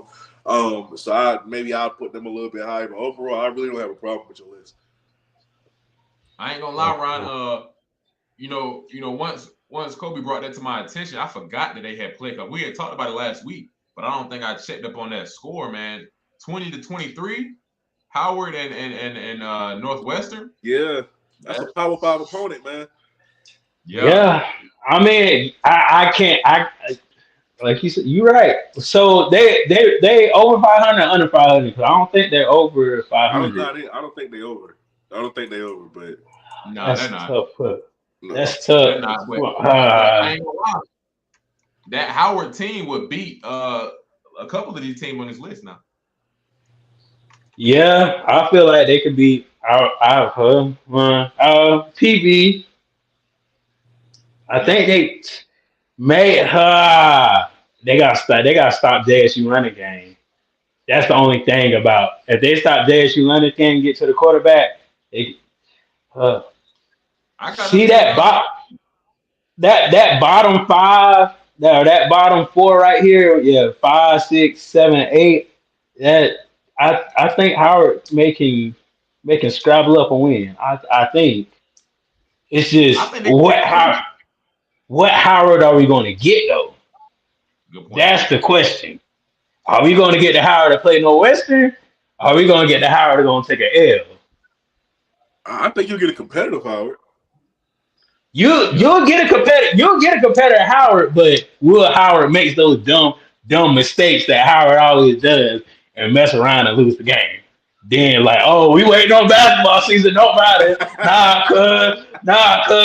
them. So I'll put them a little bit higher. But overall, I really don't have a problem with your list. I ain't gonna lie, Ron. Once Kobe brought that to my attention, I forgot that they had played. Cause we had talked about it last week, but I don't think I checked up on that score, man. 20-23, Howard and Northwestern. Yeah, that's a Power Five opponent, man. Yeah, Yeah. I mean, I can't. Like you said, you're right. So they over 500, under 500. I don't think they're over I don't 500. not. I don't think they over. I don't think they over. But no, That's they're not. tough. Put. no, That's They're tough. not. But I ain't gonna lie. That Howard team would beat a couple of these teams on this list now. Yeah, I feel like they could be PB. I Yeah, think they may they gotta stop JSU running game. That's the only thing about if they stop JSU running game and get to the quarterback, they uh, I got see them taking that off. that bottom five, that bottom four right here, yeah, 5, 6, 7, 8. That I think Howard making scrabble up a win. I think it's I just think they can get close. what Howard are we going to get though? Good point. That's the question. Are we going to get the Howard to play Northwestern? Are we going to get the Howard to go and take an L? I think you'll get a competitive Howard. You'll get a competitor Howard, but will Howard makes those dumb mistakes that Howard always does and mess around and lose the game? Then like, oh, we waiting on basketball season, don't matter.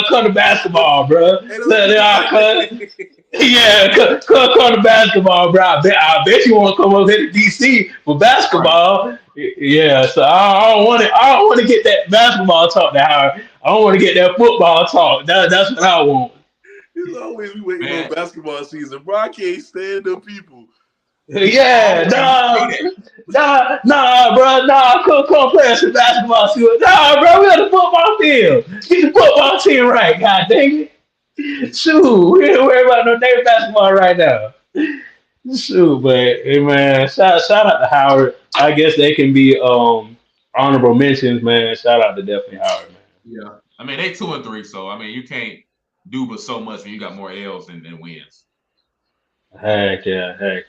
Come to basketball, bro. Nah, cuz. Yeah, come to basketball, bro. I bet you want to come over here to DC for Right. basketball. Yeah, so I don't want to. I don't want to get that basketball talk to Howard. I don't want to get that football talk. That's what I want. It's always we waiting on Man, basketball season, bro. I can't stand them people. Yeah, always say bro, come play us some basketball. Nah, bro, we on the football field. Get the football team right, god dang it. Shoot, we ain't worry about no damn basketball right now. Shoot, but hey, man, shout out to Howard. I guess they can be honorable mentions, man. Shout out to definitely Howard, man. yeah. I mean, they 2-3, so I mean, you can't do but so much when you got more L's than wins. Heck yeah, man.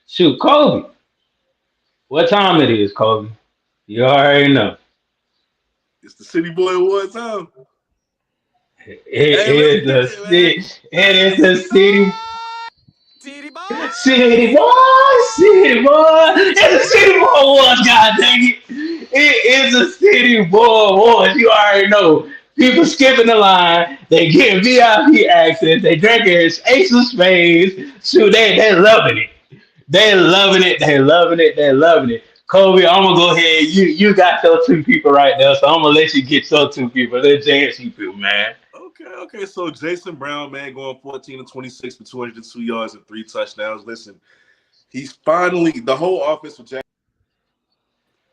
Shoot, Kobe. What time it is, Kobe? You already know. It's the City Boy one time. It Hey, is let's get the it, man. city. It is the city. Titty boy. City boy, city boy. It's a city boy wars, god dang it. It is a city boy wars. You already know. People skipping the line. They getting VIP access. They drinking Ace of Spades. Shoot, they loving it. They loving it. They loving it. They loving it. Kobe, I'm gonna go ahead. You got your two people right there, so I'm gonna let you get your two people. Let James you feel, man. Okay. So Jason Brown, man, going 14 to 26 for 202 yards and 3 touchdowns. Listen, he's finally the whole offense with Jack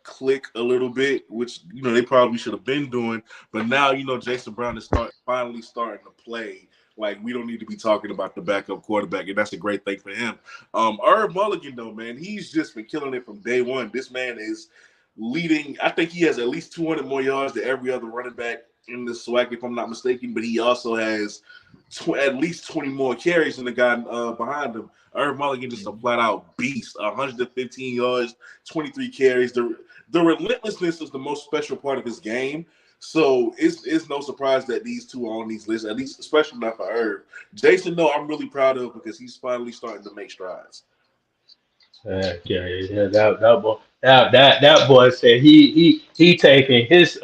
click a little bit, which they probably should have been doing. But now Jason Brown is finally starting to play. Like, we don't need to be talking about the backup quarterback, and that's a great thing for him. Herb Mulligan, though, man, he's just been killing it from day one. This man is leading. I think he has at least 200 more yards than every other running back in the SWAC, if I'm not mistaken. But he also has at least 20 more carries than the guy behind him. Herb Mulligan just a flat-out beast. 115 yards, 23 carries. The relentlessness is the most special part of his game. So it's no surprise that these two are on these lists, at least, especially not for Herb. Jason, though, I'm really proud of because he's finally starting to make strides. Yeah. That boy said he taking his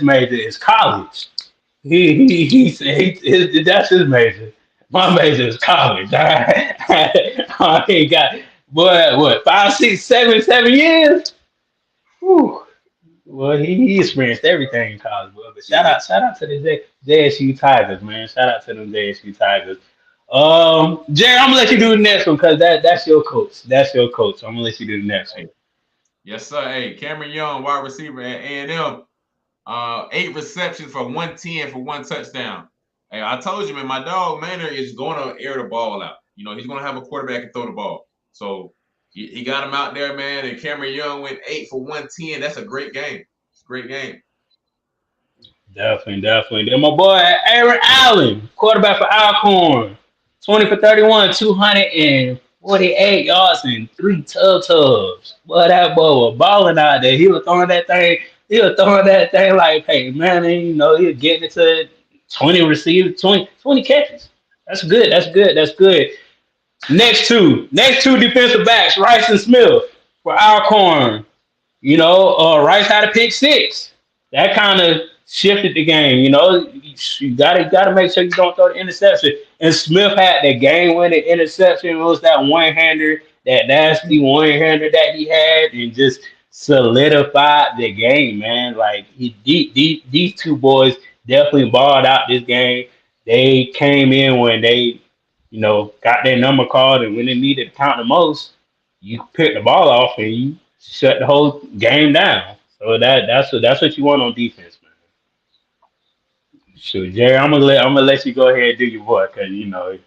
major is college. He said that's his major. My major is college. All right? I ain't got what 5, 6, 7 years. Whew. Well, he experienced everything in college, but shout out to the JSU Tigers, man. Shout out to them JSU Tigers. Jerry, I'm gonna let you do the next one because that's your coach. That's your coach. I'm gonna let you do the next one. Yes, sir. Hey, Cameron Young, wide receiver at A&M. 8 receptions for 110 for 1 touchdown. Hey, I told you, man, my dog Manor is going to air the ball out. He's going to have a quarterback and throw the ball. So he got him out there, man. And Cameron Young went 8 for 110. That's a great game. It's a great game. Definitely. Then my boy Aaron Allen, quarterback for Alcorn, 20 for 31, 248 yards and 3 tubs. Boy, that boy was balling out there. He was throwing that thing. Like, hey, man, he was getting it to 20 receivers, 20 catches. That's good. Next two defensive backs, Rice and Smith for Alcorn. Rice had a pick 6. That kind of shifted the game. You gotta make sure you don't throw the interception. And Smith had the game-winning interception. It was that one-hander, that nasty one-hander that he had, and just solidified the game, man. Like these two boys definitely balled out this game. They came in when they, got their number called, and when they needed to count the most, you pick the ball off and you shut the whole game down. So that's what you want on defense, man. Shoot, Jerry, I'm gonna let you go ahead and do your boy, cause yeah,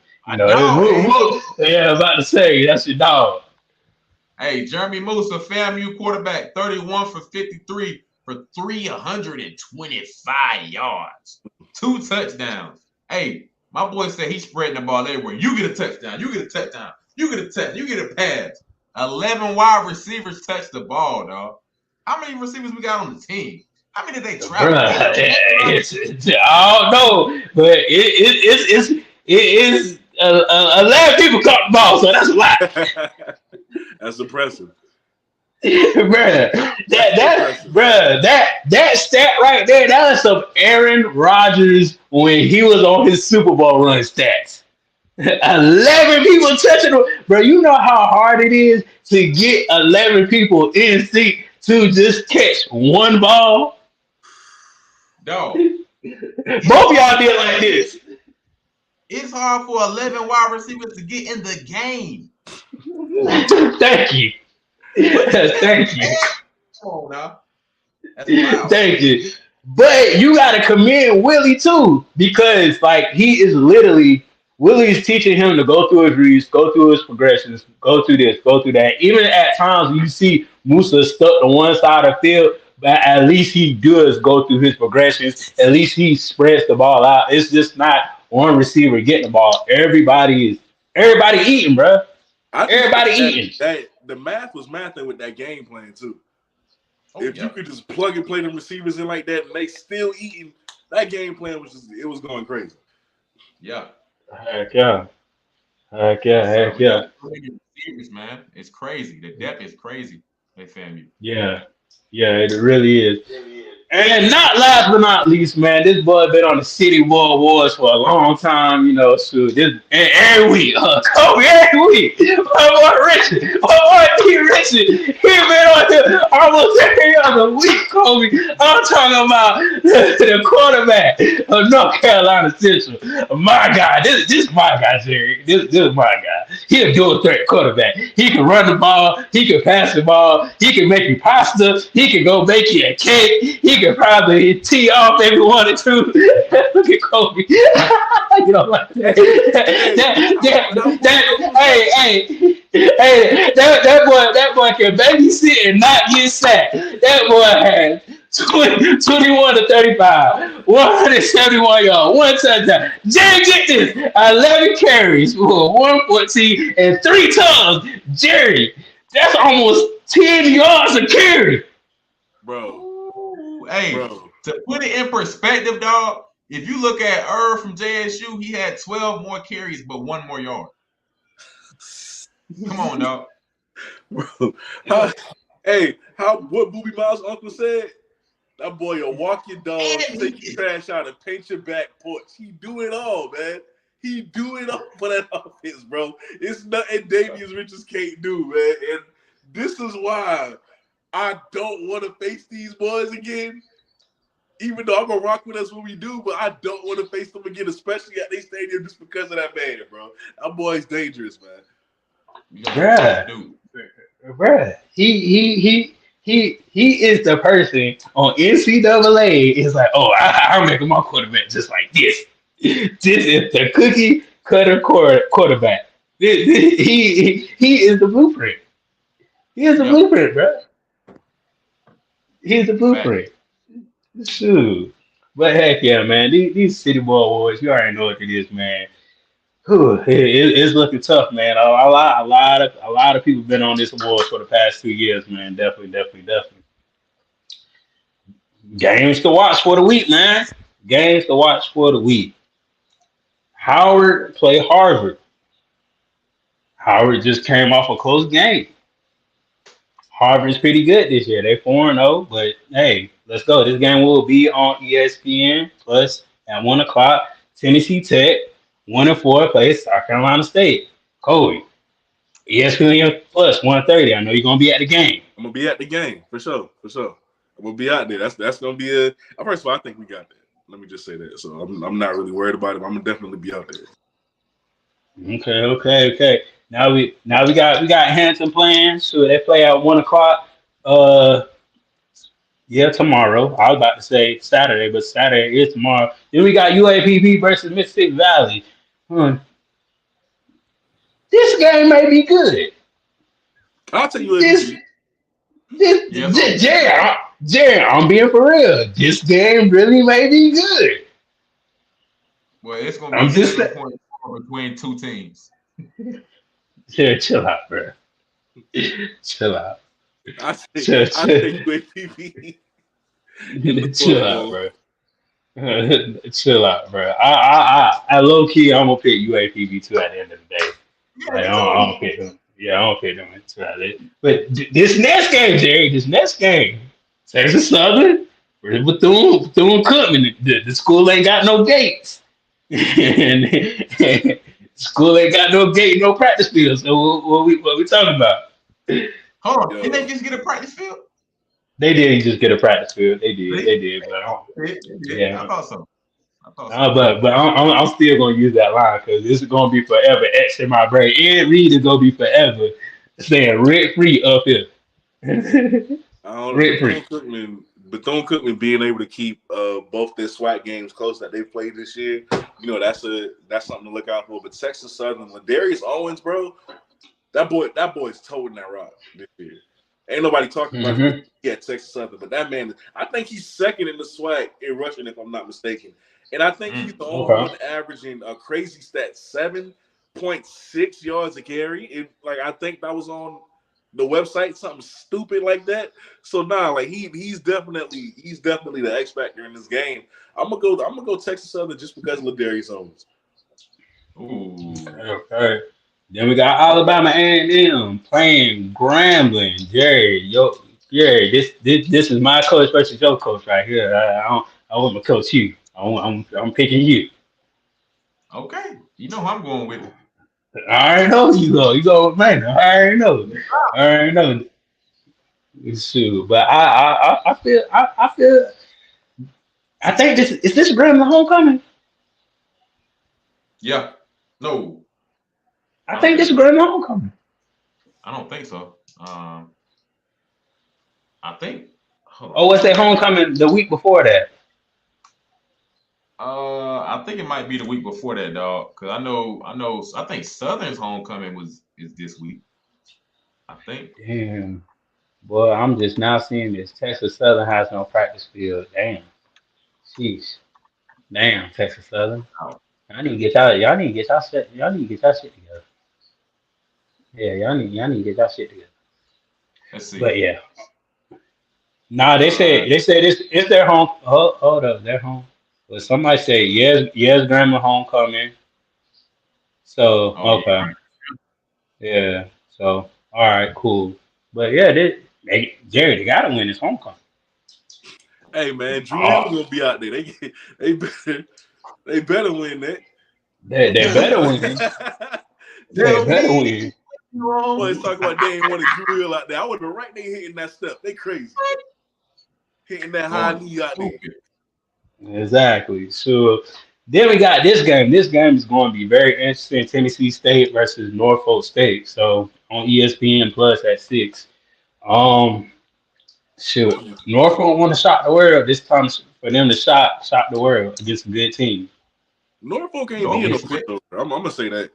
I'm about to say that's your dog. Hey, Jeremy Moose, a FAMU quarterback, 31 for 53 for 325 yards, 2 touchdowns. Hey, my boy said he's spreading the ball everywhere. You get a touchdown. You get a touchdown. You get a touchdown. You get a pass. 11 wide receivers touch the ball, dog. How many receivers we got on the team? How many did they travel? I don't know, but it is 11 people caught the ball, so that's a lot. That's impressive. That stat right there, that is some Aaron Rodgers when he was on his Super Bowl run stats. 11 people touching him. Bro, you know how hard it is to get 11 people in sync to just catch one ball? No. Both y'all did like this. It's hard for 11 wide receivers to get in the game. Thank you. Thank you. Come on now. That's wild. Thank you. But you gotta commend Willie too, because like he is literally Willie is teaching him to go through his reads, go through his progressions, go through this, go through that. Even at times you see Musa stuck to one side of the field, but at least he does go through his progressions. At least he spreads the ball out. It's just not one receiver getting the ball. Everybody eating, bro. Everybody eating. The math was mathing with that game plan too. Oh, if you could just plug and play them receivers in like that, and they still eating, that game plan was going crazy. Yeah. Heck yeah. Receivers, man, it's crazy. The depth is crazy. They FAMU. Yeah, it really is. And not last but not least, man, this boy been on the City World Wars for a long time, you know. So this and every week, Kobe, every week. My boy Richard, my boy D Richard, he been on here almost every other week, Kobe. I'm talking about the quarterback of North Carolina Central. My God, this my guy, Jerry. This is my guy. He a dual threat quarterback. He can run the ball, he can pass the ball, he can make you pasta, he can go make you a cake, he could probably tee off if he wanted to. Look at Kobe. You know, like that. That boy can babysit and not get sacked. That boy had 21 to 35, 171 yards, one touchdown. Jerry, get this: 11 carries for 114 and 3 touchdowns. Jerry, that's almost 10 yards a carry. Bro. Hey, Bro. To put it in perspective, dog, if you look at Irv from JSU, he had 12 more carries but 1 more yard. Come on, dog. Bro. What Booby Miles' uncle said? That boy will walk your dog, take your trash out, and paint your back porch. He do it all, man. He do it all for that offense, bro. It's nothing Damian Richards can't do, man. And this is why I don't want to face these boys again. Even though I'm gonna rock with us when we do, but I don't want to face them again, especially at their stadium, just because of that man, bro. That boy's dangerous, man. Bruh. He is the person on NCAA. Is like, oh, I'll make him my quarterback just like this. This is the cookie cutter quarterback. He is the blueprint. He is the blueprint, bro. He's the blueprint. Shoot. But heck yeah, man. These City Boy Wars, you already know what it is, man. It's looking tough, man. A lot of people been on this award for the past 2 years, man. Definitely. Games to watch for the week, man. Games to watch for the week. Howard play Harvard. Howard just came off a close game. Harvard's pretty good this year. They 4-0, but hey, let's go. This game will be on ESPN Plus at 1 o'clock. Tennessee Tech, 1-4, plays South Carolina State. Kobe, ESPN Plus, 1:30. I know you're gonna be at the game. I'm gonna be at the game for sure. I'm gonna be out there. That's gonna be a. First of all, I think we got that. Let me just say that. So I'm not really worried about it. I'm gonna definitely be out there. Okay. Now we got Hampton playing. So they play at 1 o'clock. Tomorrow. I was about to say Saturday, but Saturday is tomorrow. Then we got UAPB versus Mississippi Valley. This game may be good. I'll tell you Jerry, I'm being for real. This game really may be good. Well, it's gonna be 7 points between two teams. Yeah, chill out, bro. Chill out. I think UAPB. Chill out, bro. Chill out, bro. I low key, I'm gonna pick UAPB too at the end of the day. Like, I don't pick them. Yeah, I don't pick them too. But this next game, Jerry, Texas Southern, Bethune-Cookman. The school ain't got no gates. School ain't got no gate, no practice field. So what we talking about? Hold on, didn't they just get a practice field? They did just get a practice field. They did. But I thought so. But I'm still gonna use that line because this is gonna be forever etched in my brain. Ed Reed is gonna be forever staying rent free up here. Rent free. Bethune-Cookman being able to keep both their SWAC games close that they played this year, you know, that's something to look out for. But Texas Southern, Ladarius Owens, bro, that boy's toting that rock this year. Ain't nobody talking about Texas Southern, but that man, I think he's second in the SWAC in rushing, if I'm not mistaken. And I think he's the only one averaging a crazy stat, 7.6 yards a carry. I think that was on the website, something stupid like that. So he's definitely the X factor in this game. I'm gonna go Texas Southern just because of Ladarius Owens. Ooh. Okay. Then we got Alabama A&M playing Grambling. Jerry, Yeah, this is my coach versus your coach right here. I want to coach you. I'm picking you. Okay, you know who I'm going with. I already know you go. You go with man. I already know. I already know. Shoot, but I think this is this Grambling homecoming. Yeah, no, I I don't think think this is so. Grambling homecoming. I don't think so. I think. Hold Oh, on. what's that homecoming the week before that? I think it might be the week before that, dog. Cause I think Southern's homecoming is this week. I think. Damn, boy, I'm just now seeing this. Texas Southern has no practice field. Damn, jeez, damn, Texas Southern. Oh, Y'all need to get y'all shit. Y'all need to get y'all shit together. Yeah, y'all need to get y'all shit together. let's But see. yeah, nah, Uh, they said it's their home. Hold up, their home. But somebody say yes, grandma homecoming. So oh yeah, okay, yeah. So all right, cool. But yeah, Jerry, they gotta win this homecoming. Hey man, Drew Hill Oh, gonna be out there. They better they better win that. they better win. They tell better me win. Boys wrong. talk about they ain't wanted Drew Hill out there. I would have been right there hitting that step. They crazy. Hitting that high Going knee out there. stupid. Exactly. So then we got this game. This game is going to be very interesting. Tennessee State versus Norfolk State. So on ESPN Plus at 6. Um, shoot, Norfolk want to shock the world. This time for them to shock the world against a good team. Norfolk ain't being no Norfolk State. pushover. I'm gonna say that.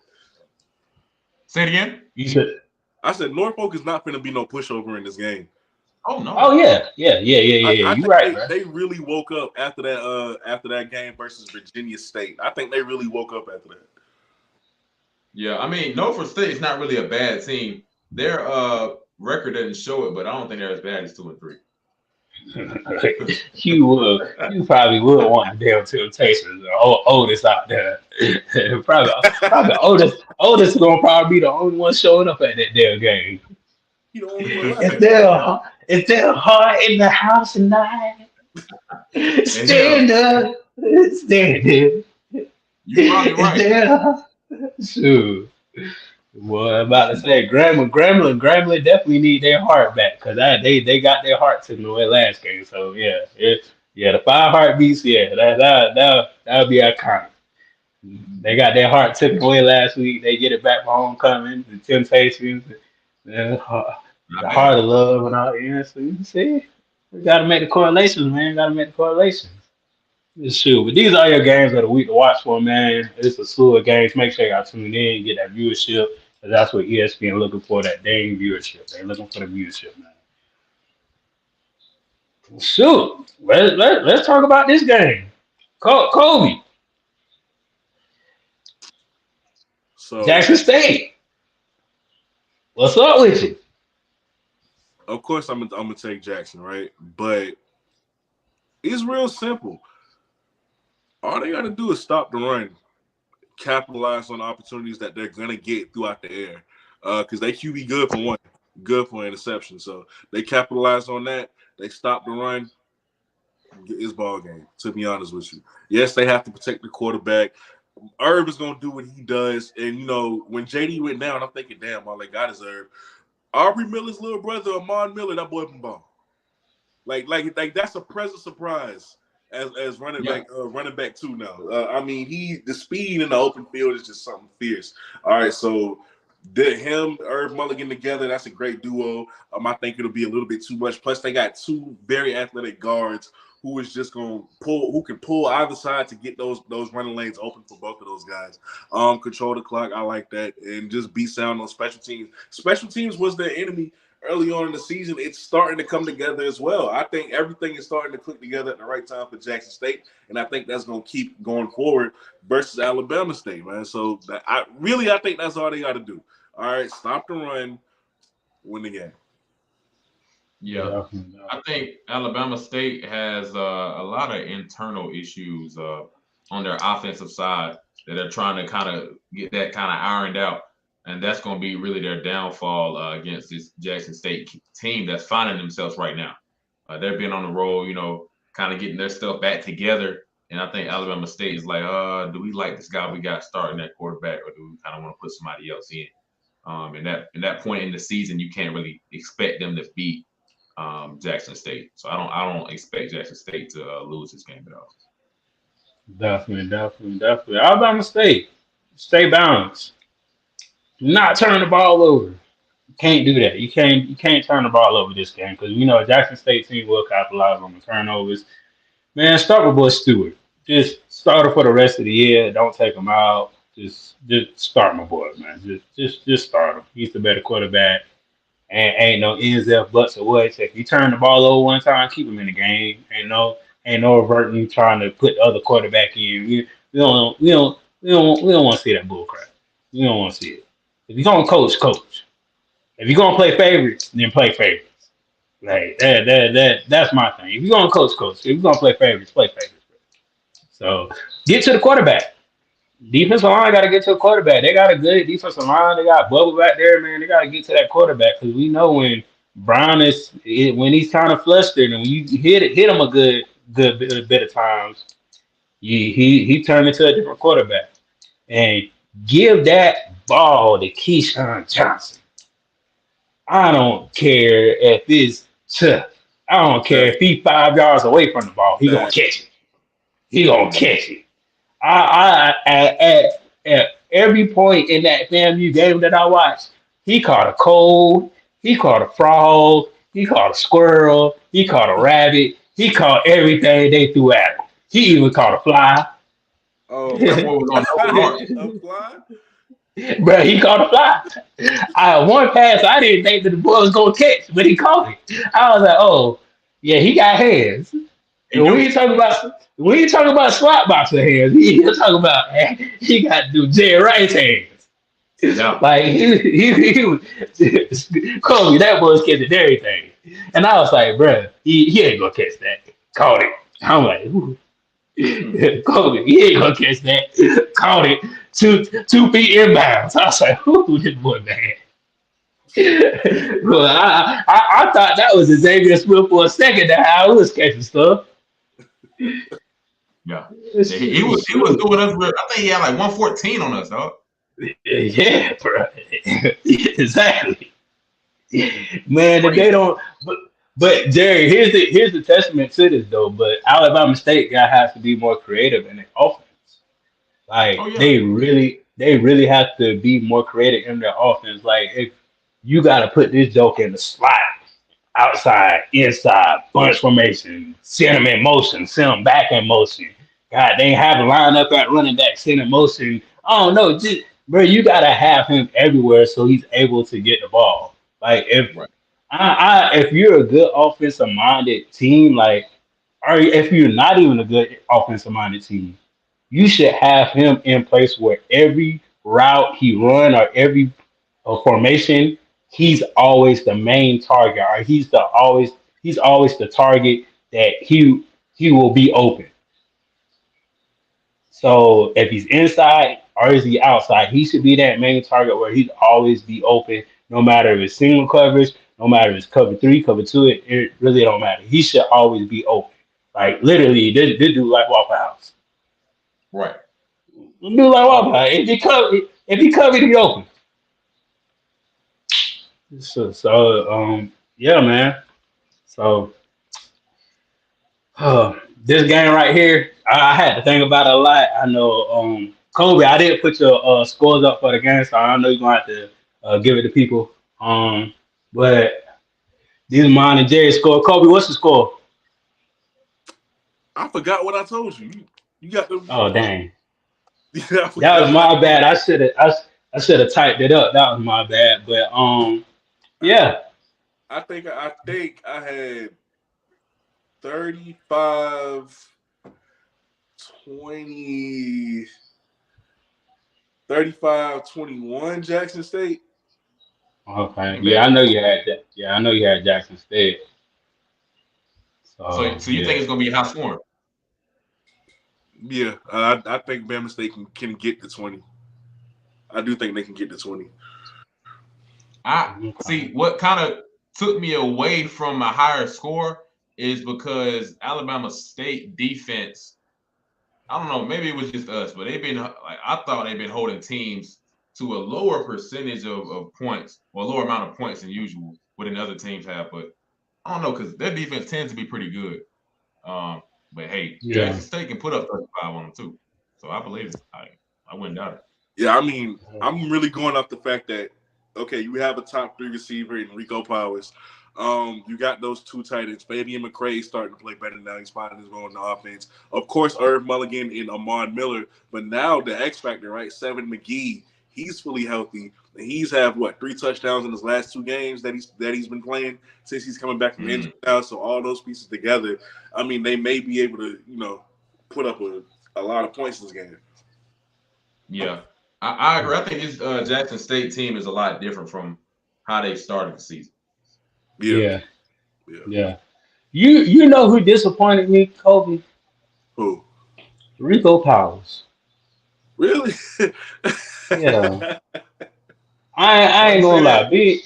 Say it again. You said, I said Norfolk is not gonna be no pushover in this game. Oh oh no. yeah. I You think right, bro. they really woke up after that game versus Virginia State. I think they really woke up after that. Yeah, I mean Norfolk State is not really a bad team. Their record doesn't show it, but I don't think they're as bad as 2-3. You probably would want the damn Temptations, Otis out there. Probably Otis gonna probably be the only one showing up at that damn game. He the only one left. Is there a heart in the house tonight? And hell, Stand up, stand up. you probably Is right. there a shoot? Well, I'm about to say Grambling definitely need their heart back because they got their heart taken away last game. So yeah, the 5 heartbeats, yeah, that'll be iconic. They got their heart taken away last week. They get it back for homecoming. The Temptations, Not the heart bad. of love, and all. Yeah, so you see, we got to make the correlations, man. Got to make the correlations. Shoot, but these are your games of the week to watch for, man. It's a slew of games. Make sure y'all tune in, get that viewership. 'Cause that's what ESPN looking for, that dang viewership. They're looking for the viewership, man. Shoot, let's talk about this game. Kobe, So Jackson State. What's up with you? of course I'm gonna take Jackson, right? But it's real simple. All they gotta do is stop the run, capitalize on the opportunities that they're gonna get throughout the air. Because they QB good for one, good for interception. So they capitalize on that. They stop the run. It's ball game. To be honest with you, yes, they have to protect the quarterback. Herb is gonna do what he does, and when JD went down, I'm thinking, damn, all they got is Herb. Aubrey Miller's little brother, Amon Miller, that boy can ball. Like that's a pleasant surprise as Yeah. running back too now. I mean, the speed in the open field is just something fierce. All right, so him, Irv Mulligan together, that's a great duo. I think it'll be a little bit too much. Plus, they got two very athletic guards who is just going to who can pull either side to get those running lanes open for both of those guys. Control the clock, I like that, and just be sound on special teams. Special teams was their enemy early on in the season. It's starting to come together as well. I think everything is starting to click together at the right time for Jackson State, and I think that's going to keep going forward versus Alabama State, man. So I think that's all they got to do. All right, stop the run, win the game. Yeah. I think Alabama State has a lot of internal issues on their offensive side that they're trying to kind of get that kind of ironed out. And that's going to be really their downfall against this Jackson State team that's finding themselves right now. They're being on the road, kind of getting their stuff back together. And I think Alabama State is like, do we like this guy we got starting at quarterback, or do we kind of want to put somebody else in? And that point in the season, you can't really expect them to beat Jackson State. So I don't expect Jackson State to lose this game at all. Definitely. Alabama State, stay balanced. Do not turn the ball over. You can't do that. You can't turn the ball over this game because Jackson State team will capitalize on the turnovers. Man, start with Boy Stewart. Just start him for the rest of the year. Don't take him out. Just start my boy, man. Just start him. He's the better quarterback. And ain't no ends, if, buts, or what. If you turn the ball over one time, keep him in the game. Ain't no reverting trying to put the other quarterback in. We don't want to see that bull crap. We don't want to see it. If you're gonna coach. If you're gonna play favorites, then play favorites. Like that's my thing. If you're gonna coach. If you're gonna play favorites, play favorites. So get to the quarterback. Defensive line got to get to a quarterback. They got a good defensive line. They got Bubble back there, man. They got to get to that quarterback because we know when Brown when he's kind of flustered and when you hit him a good bit of times, he turned into a different quarterback. And give that ball to Keyshawn Johnson. I don't care if it's tough. I don't care if he's 5 yards away from the ball. He gonna catch it. He gonna catch it. At every point in that FAMU game that I watched, he caught a cold, he caught a frog, he caught a squirrel, he caught a rabbit, he caught everything they threw at him. He even caught a fly. Oh, That boy was on a fly? Bro, he caught a fly. One pass I didn't think that the boy was gonna catch, but he caught it. I was like, oh, yeah, he got hands. And when you talk about slot boxer hands, you talking about he got to do Jerry Rice hands. Yeah. Like he was Kobe, that boy's catching everything. And I was like, bro, he ain't gonna catch that. Caught it. I'm like, ooh. Kobe, he ain't gonna catch that. Caught it. 2 feet inbounds. I was like, ooh, this boy bad. Well, I thought that was Xavier Smith for a second that I was catching stuff. Yeah. He was doing us. I think he had like 114 on us, dog. Yeah, bro. Exactly. Man, if they don't, but Jerry, here's the testament to this though. But Alabama State guy has to be more creative in their offense. Like they really have to be more creative in their offense. Like if you got to put this joke in the slot, outside, inside, bunch formation, send them in motion, send them back in motion. God, they have a line up at running back, send in motion. I don't know, just bro, you gotta have him everywhere so he's able to get the ball. Like if you're a good offensive minded team, like or if you're not even a good offensive minded team, you should have him in place where every route he run or every formation, he's always the main target, or he's always the target that he will be open. So if he's inside or is he outside, he should be that main target where he'd always be open, no matter if it's single coverage, no matter if it's cover 3, cover 2, it really don't matter. He should always be open. Like literally, this dude like Waffle House. Right. Dude like Waffle House. If he covered, he open. So yeah, man. So this game right here, I had to think about it a lot. I know Kobe, I didn't put your scores up for the game, so I know you're gonna have to give it to people. But these are mine and Jerry's score. Kobe, what's the score? I forgot what I told you. You got the. Oh dang. Yeah, That was my bad. I should have typed it up. That was my bad. But yeah. I think I had 35, 20, 35, 21 Jackson State. Okay. Yeah, I know you had that. Yeah, I know you had Jackson State. So you think it's gonna be high scoring? Yeah, I think Bama State can get to 20. I do think they can get to 20. I see what kind of took me away from a higher score is because Alabama State defense. I don't know, maybe it was just us, but they've been like I thought they've been holding teams to a lower percentage of points or a lower amount of points than usual, what the other teams have. But I don't know because their defense tends to be pretty good. But hey, Jackson State can put up 35 on them too, so I believe it. I wouldn't doubt it. Yeah, I mean, I'm really going off the fact that okay, you have a top 3 receiver in Rico Powers. You got those 2 tight ends. Fabian McCray starting to play better now. He's finding his role in the offense. Of course, Irv Mulligan and Ahmad Miller. But now the X factor, right? Seven McGee, he's fully healthy. And he's had 3 touchdowns in his last 2 games that he's been playing since he's coming back from injury now. So all those pieces together, I mean, they may be able to, put up a lot of points in this game. Yeah, I agree. I think this Jackson State team is a lot different from how they started the season. Yeah. You know who disappointed me, Kobe? Who? Rico Powers. Really? Yeah. I ain't gonna lie, big.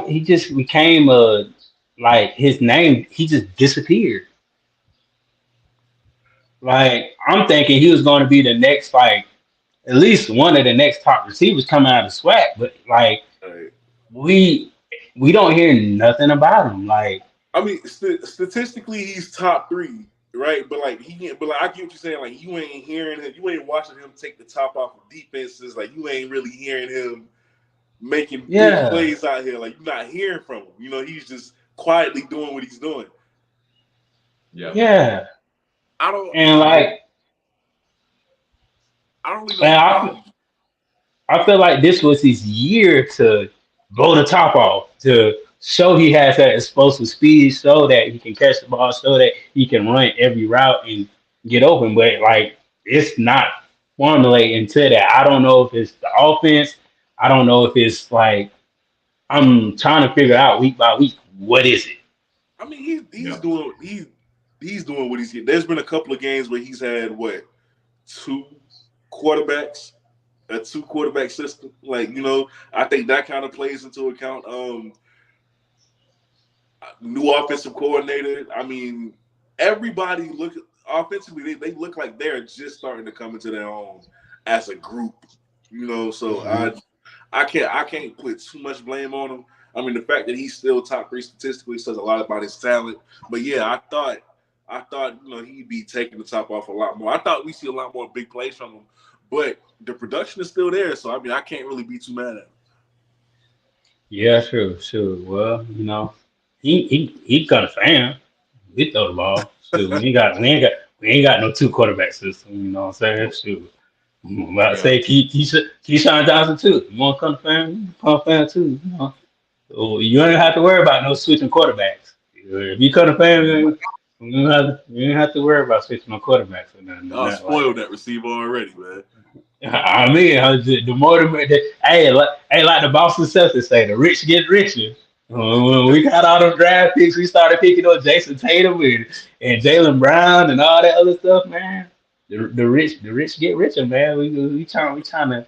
He just became his name. He just disappeared. Like I'm thinking he was going to be the next, at least one of the next top receivers coming out of SWAC, but we don't hear nothing about him. I mean, statistically, he's top 3, right? But I get what you're saying. You ain't hearing him. You ain't watching him take the top off of defenses. You ain't really hearing him making big plays out here. You're not hearing from him. He's just quietly doing what he's doing. Yeah. I don't really know. I feel like this was his year to blow the top off, to show he has that explosive speed, so that he can catch the ball, so that he can run every route and get open. But it's not formulating to that. I don't know if it's the offense. I don't know if it's I'm trying to figure out week by week what is it. I mean, he's doing what he's getting. There's been a couple of games where he's had 2 quarterbacks, a 2-quarterback system. I think that kind of plays into account. New offensive coordinator. I mean, everybody offensively. They look like they're just starting to come into their own as a group. So I can't put too much blame on him. I mean, the fact that he's still top 3 statistically says a lot about his talent. But yeah, I thought he'd be taking the top off a lot more. I thought we see a lot more big plays from him, but the production is still there. So I mean, I can't really be too mad at him. Yeah, sure. Well, he got a fan. We throw the ball. Shoot, we ain't got no 2-quarterback system. You know what I'm saying? Shoot. I'm about to say Keyshawn Johnson too. You want to come fan? Come fan too. So you don't have to worry about no switching quarterbacks. If you come to fan, you don't have to worry about switching no quarterbacks or nothing. I spoiled that receiver already, man. I mean, the more like the Boston Celtics say, the rich get richer. When we got all those draft picks, we started picking up Jason Tatum and Jaylen Brown and all that other stuff, man. The rich get richer, man. We trying to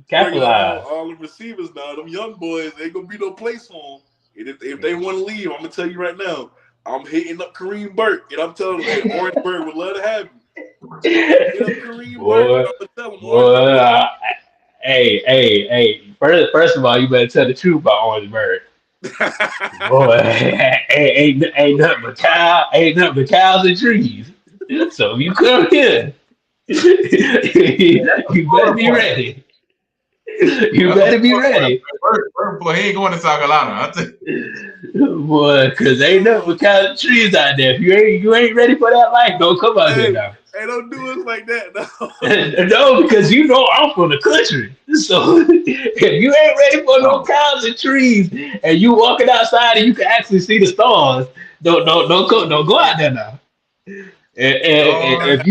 capitalize. All the receivers now, them young boys, ain't gonna be no place for them. And if they want to leave, I'm gonna tell you right now, I'm hitting up Kareem Burke, and I'm telling him, hey, Orangeburg would love to have you. Hit up Kareem Burke, I'm gonna tell him. Hey. First of all, you better tell the truth about Orangeburg. Boy, ain't nothing but cows and trees. So you come here, you better be ready. You better be ready. Boy, he ain't going to South Carolina. Boy, because ain't nothing but cows and trees out there. If you ain't ready for that life, don't come out here now. Hey, don't do us like that, no. No, because I'm from the country. So if you ain't ready for no cows and trees, and you walking outside and you can actually see the stars, don't go out there now. And if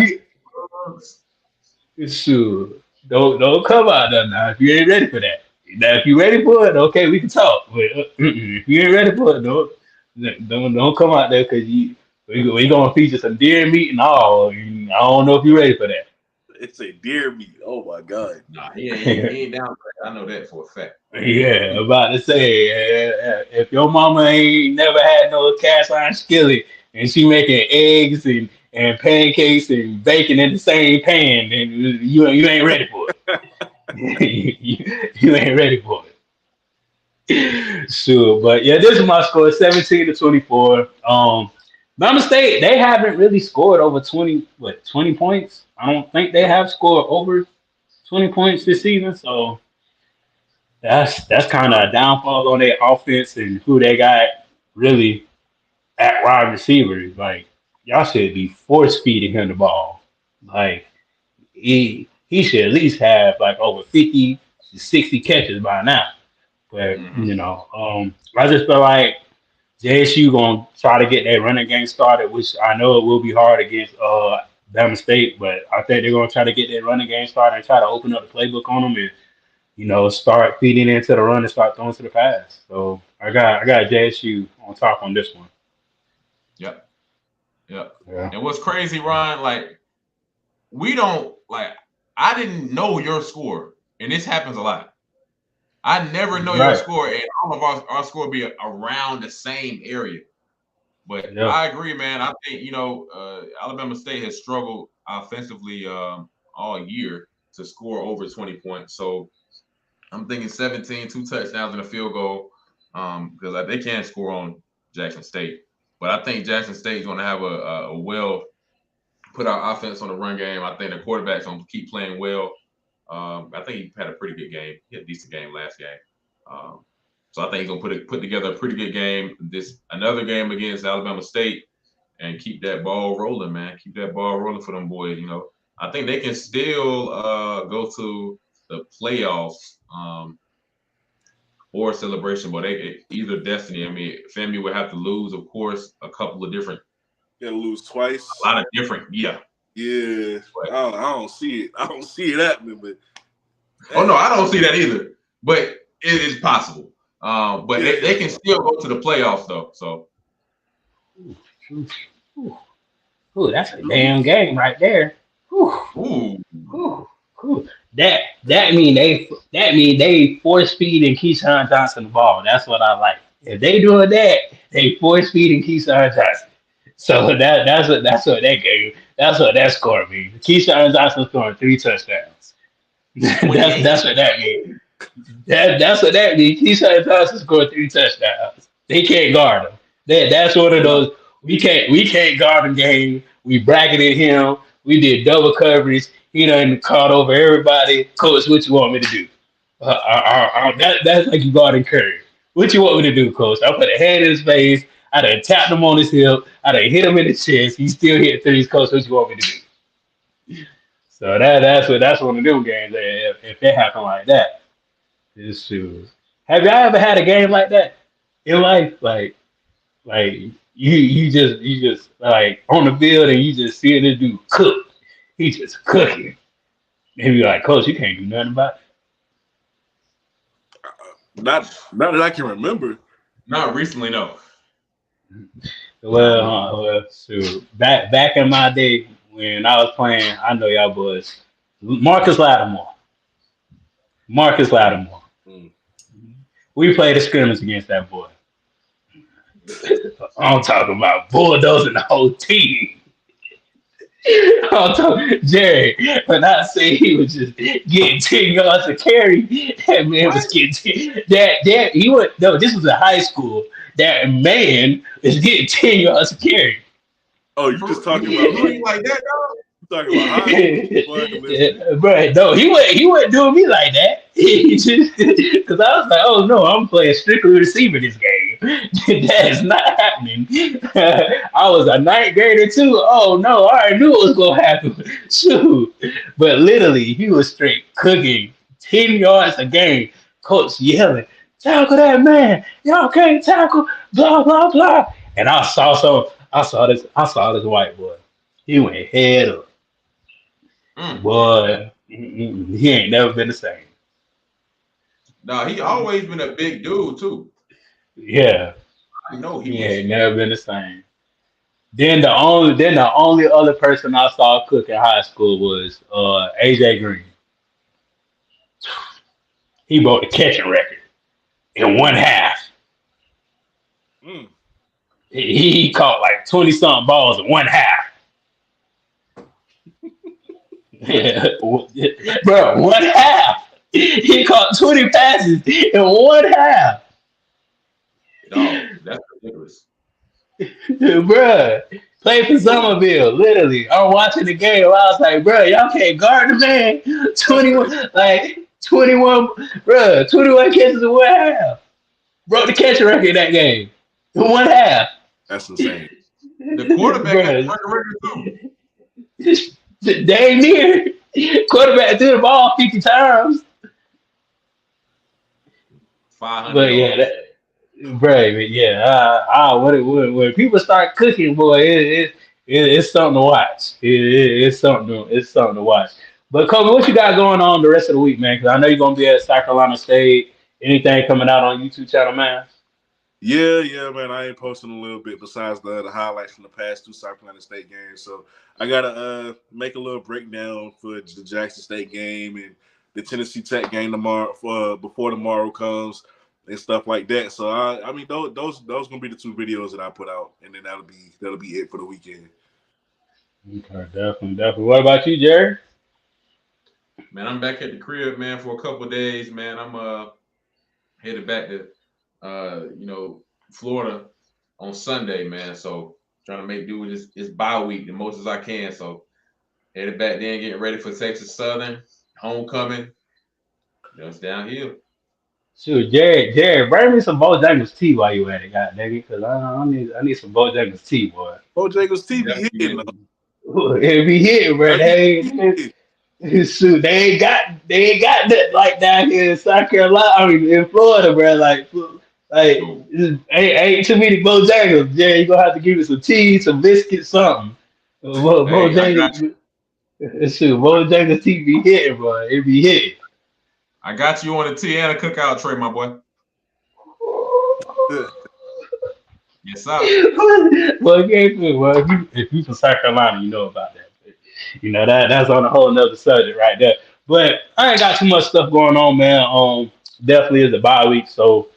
you sure don't come out there now if you ain't ready for that. Now if you ready for it, okay, we can talk. But if you ain't ready for it, don't come out there because we gonna feature some deer meat and all. I don't know if you're ready for that. It's a deer meat. Oh my god. Nah, he ain't down for that. I know that for a fact. Yeah, about to say, if your mama ain't never had no cast iron skillet and she making eggs and pancakes and bacon in the same pan, then you ain't ready for it. you ain't ready for it. Sure, but yeah, this is my score, 17-24. Bama State, they haven't really scored over 20 points. I don't think they have scored over 20 points this season, so. That's kind of a downfall on their offense and who they got really at wide receiver. Like y'all should be force feeding him the ball. Like he should at least have like over 50 to 60 catches by now. But Mm-hmm. I just feel like JSU gonna try to get their running game started, which I know it will be hard against Bama State, but I think they're gonna try to get their running game started and try to open up the playbook on them and start feeding into the run and start throwing to the pass. So I got JSU on top on this one. Yep. Yep. Yeah. And what's crazy, Ron, like we don't like I didn't know your score, and this happens a lot. I never know your Right. score, and all of our score be around the same area. But Yeah. I agree, man. I think Alabama State has struggled offensively all year to score over 20 points. So I'm thinking 17, 2 touchdowns and a field goal, because they can't score on Jackson State. But I think Jackson State is going to have a well put out offense on the run game. I think the quarterback's going to keep playing well. I think he had a pretty good game. He had a decent game last game. So I think he's going to put together a pretty good game. Another game against Alabama State and keep that ball rolling, man. Keep that ball rolling for them boys. I think they can still go to the playoffs or celebration, but either destiny. I mean, FAMU would have to lose, of course, a couple of different. Gotta lose twice. A lot of different, yeah. Yeah, I don't see it. I don't see it happening, but. Oh no, I don't see that either. But it is possible. But they can still go to the playoffs though. So. Ooh, that's a damn game right there. Ooh. That mean they force feeding Keyshawn Johnson the ball. That's what I like. If they doing that, they force feeding Keyshawn Johnson. So that's what that score means. Keyshawn Johnson scoring 3 touchdowns. that's what that means. That's what that means. Keyshawn Johnson scored 3 touchdowns. They can't guard him. That's one of those we can't guard him game. We bracketed him. We did double coverage. He done caught over everybody. Coach, what you want me to do? That's like you guarding Curry. What you want me to do, Coach? I put a hand in his face. I done tapped him on his hip. I done hit him in the chest. He still hit threes. Coach, what you want me to do? So that's one of them games. If it happen like that, it's true. Have y'all ever had a game like that in life? Like you just like on the field and you just see this dude cook. He just cooking. And you like, Coach, you can't do nothing about it. Not that I can remember. Not recently, no. Well, so back in my day when I was playing, I know y'all boys. Marcus Lattimore. We played a scrimmage against that boy. I'm talking about bulldozing the whole team. I'm talking Jerry. When I say he was just getting 10 yards to carry, that man was getting that he was no. This was a high school. That man is getting 10 yards to carry. Oh, you just talking about me like that, dog? Talking about high. Bro, no, he wasn't doing me like that. He just because I was like, oh no, I'm playing strictly receiver this game. That is not happening. I was a ninth grader too. Oh no, I already knew it was gonna happen. Shoot, but literally, he was straight cooking 10 yards a game. Coach yelling, tackle that man. Y'all can't tackle. Blah blah blah. And I saw this white boy. He went head up. Boy, he ain't never been the same. No, he always been a big dude too. Yeah, I know he ain't never been the same. Then the only other person I saw cook in high school was AJ Green. He broke the catching record in one half. Mm. He caught like 20 something balls in one half. Yeah, bro, one half. He caught 20 passes in one half. No, that's ridiculous. Bruh, played for Somerville, literally. I'm watching the game. I was like, bruh, y'all can't guard the man. 21, like 21, bruh, 21 catches in one half. Broke the catch record in that game. In one half. That's insane. The quarterback got the record too. Dang near. Quarterback threw the ball 50 times. 500. But yeah, Right, yeah. When people start cooking, boy, it's something to watch. It's something to watch. But Kobe, what you got going on the rest of the week, man? Because I know you're gonna be at South Carolina State. Anything coming out on YouTube channel, man? Yeah, man. I ain't posting a little bit besides the highlights from the past two South Carolina State games. So I gotta make a little breakdown for the Jackson State game and the Tennessee Tech game tomorrow before tomorrow comes and stuff like that. So I mean those gonna be the two videos that I put out, and then that'll be it for the weekend. Okay, definitely. What about you, Jerry? Man, I'm back at the crib, man, for a couple of days, man. I'm headed back to Florida on Sunday, man. So trying to make do with this bye week the most as I can. So headed back then, getting ready for Texas Southern homecoming. Just downhill. Shoot, Jerry, bring me some Bojangles tea while you at it, god dang it, because I need some Bojangles tea, boy. Bojangles TV That's hitting. It be hitting, bro. Shoot, they ain't got that like down here in South Carolina. I mean, in Florida, bro. Like ain't too many Bojangles. Jerry, you gonna have to give me some tea, some biscuits, something. Bojangles, shoot, Bojangles tea be hitting, bro. It be hitting. I got you on the tea and a cookout tray, my boy. Yes, sir. Well, if you from South Carolina, you know about that. You know that's on a whole nother subject right there. But I ain't got too much stuff going on, man. Definitely is a bye week, so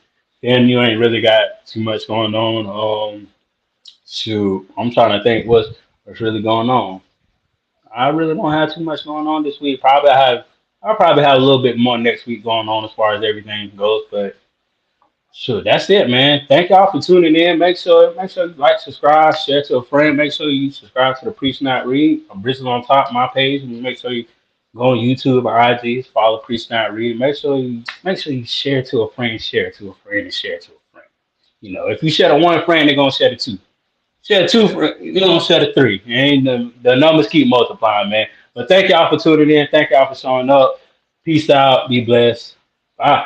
then you ain't really got too much going on. Shoot, I'm trying to think what's really going on. I really don't have too much going on this week. I'll probably have a little bit more next week going on as far as everything goes, but sure, that's it, man. Thank y'all for tuning in. Make sure you like, subscribe, share to a friend. Make sure you subscribe to the Preach Not Read. Bridgesontop, my page. And make sure you go on YouTube or IG, follow Preach Not Read. Make sure you share to a friend, share to a friend, and share to a friend. You know, if you share to one friend, they're gonna share to two. Share two, you're gonna share to three. And the numbers keep multiplying, man. But thank y'all for tuning in. Thank y'all for showing up. Peace out. Be blessed. Bye.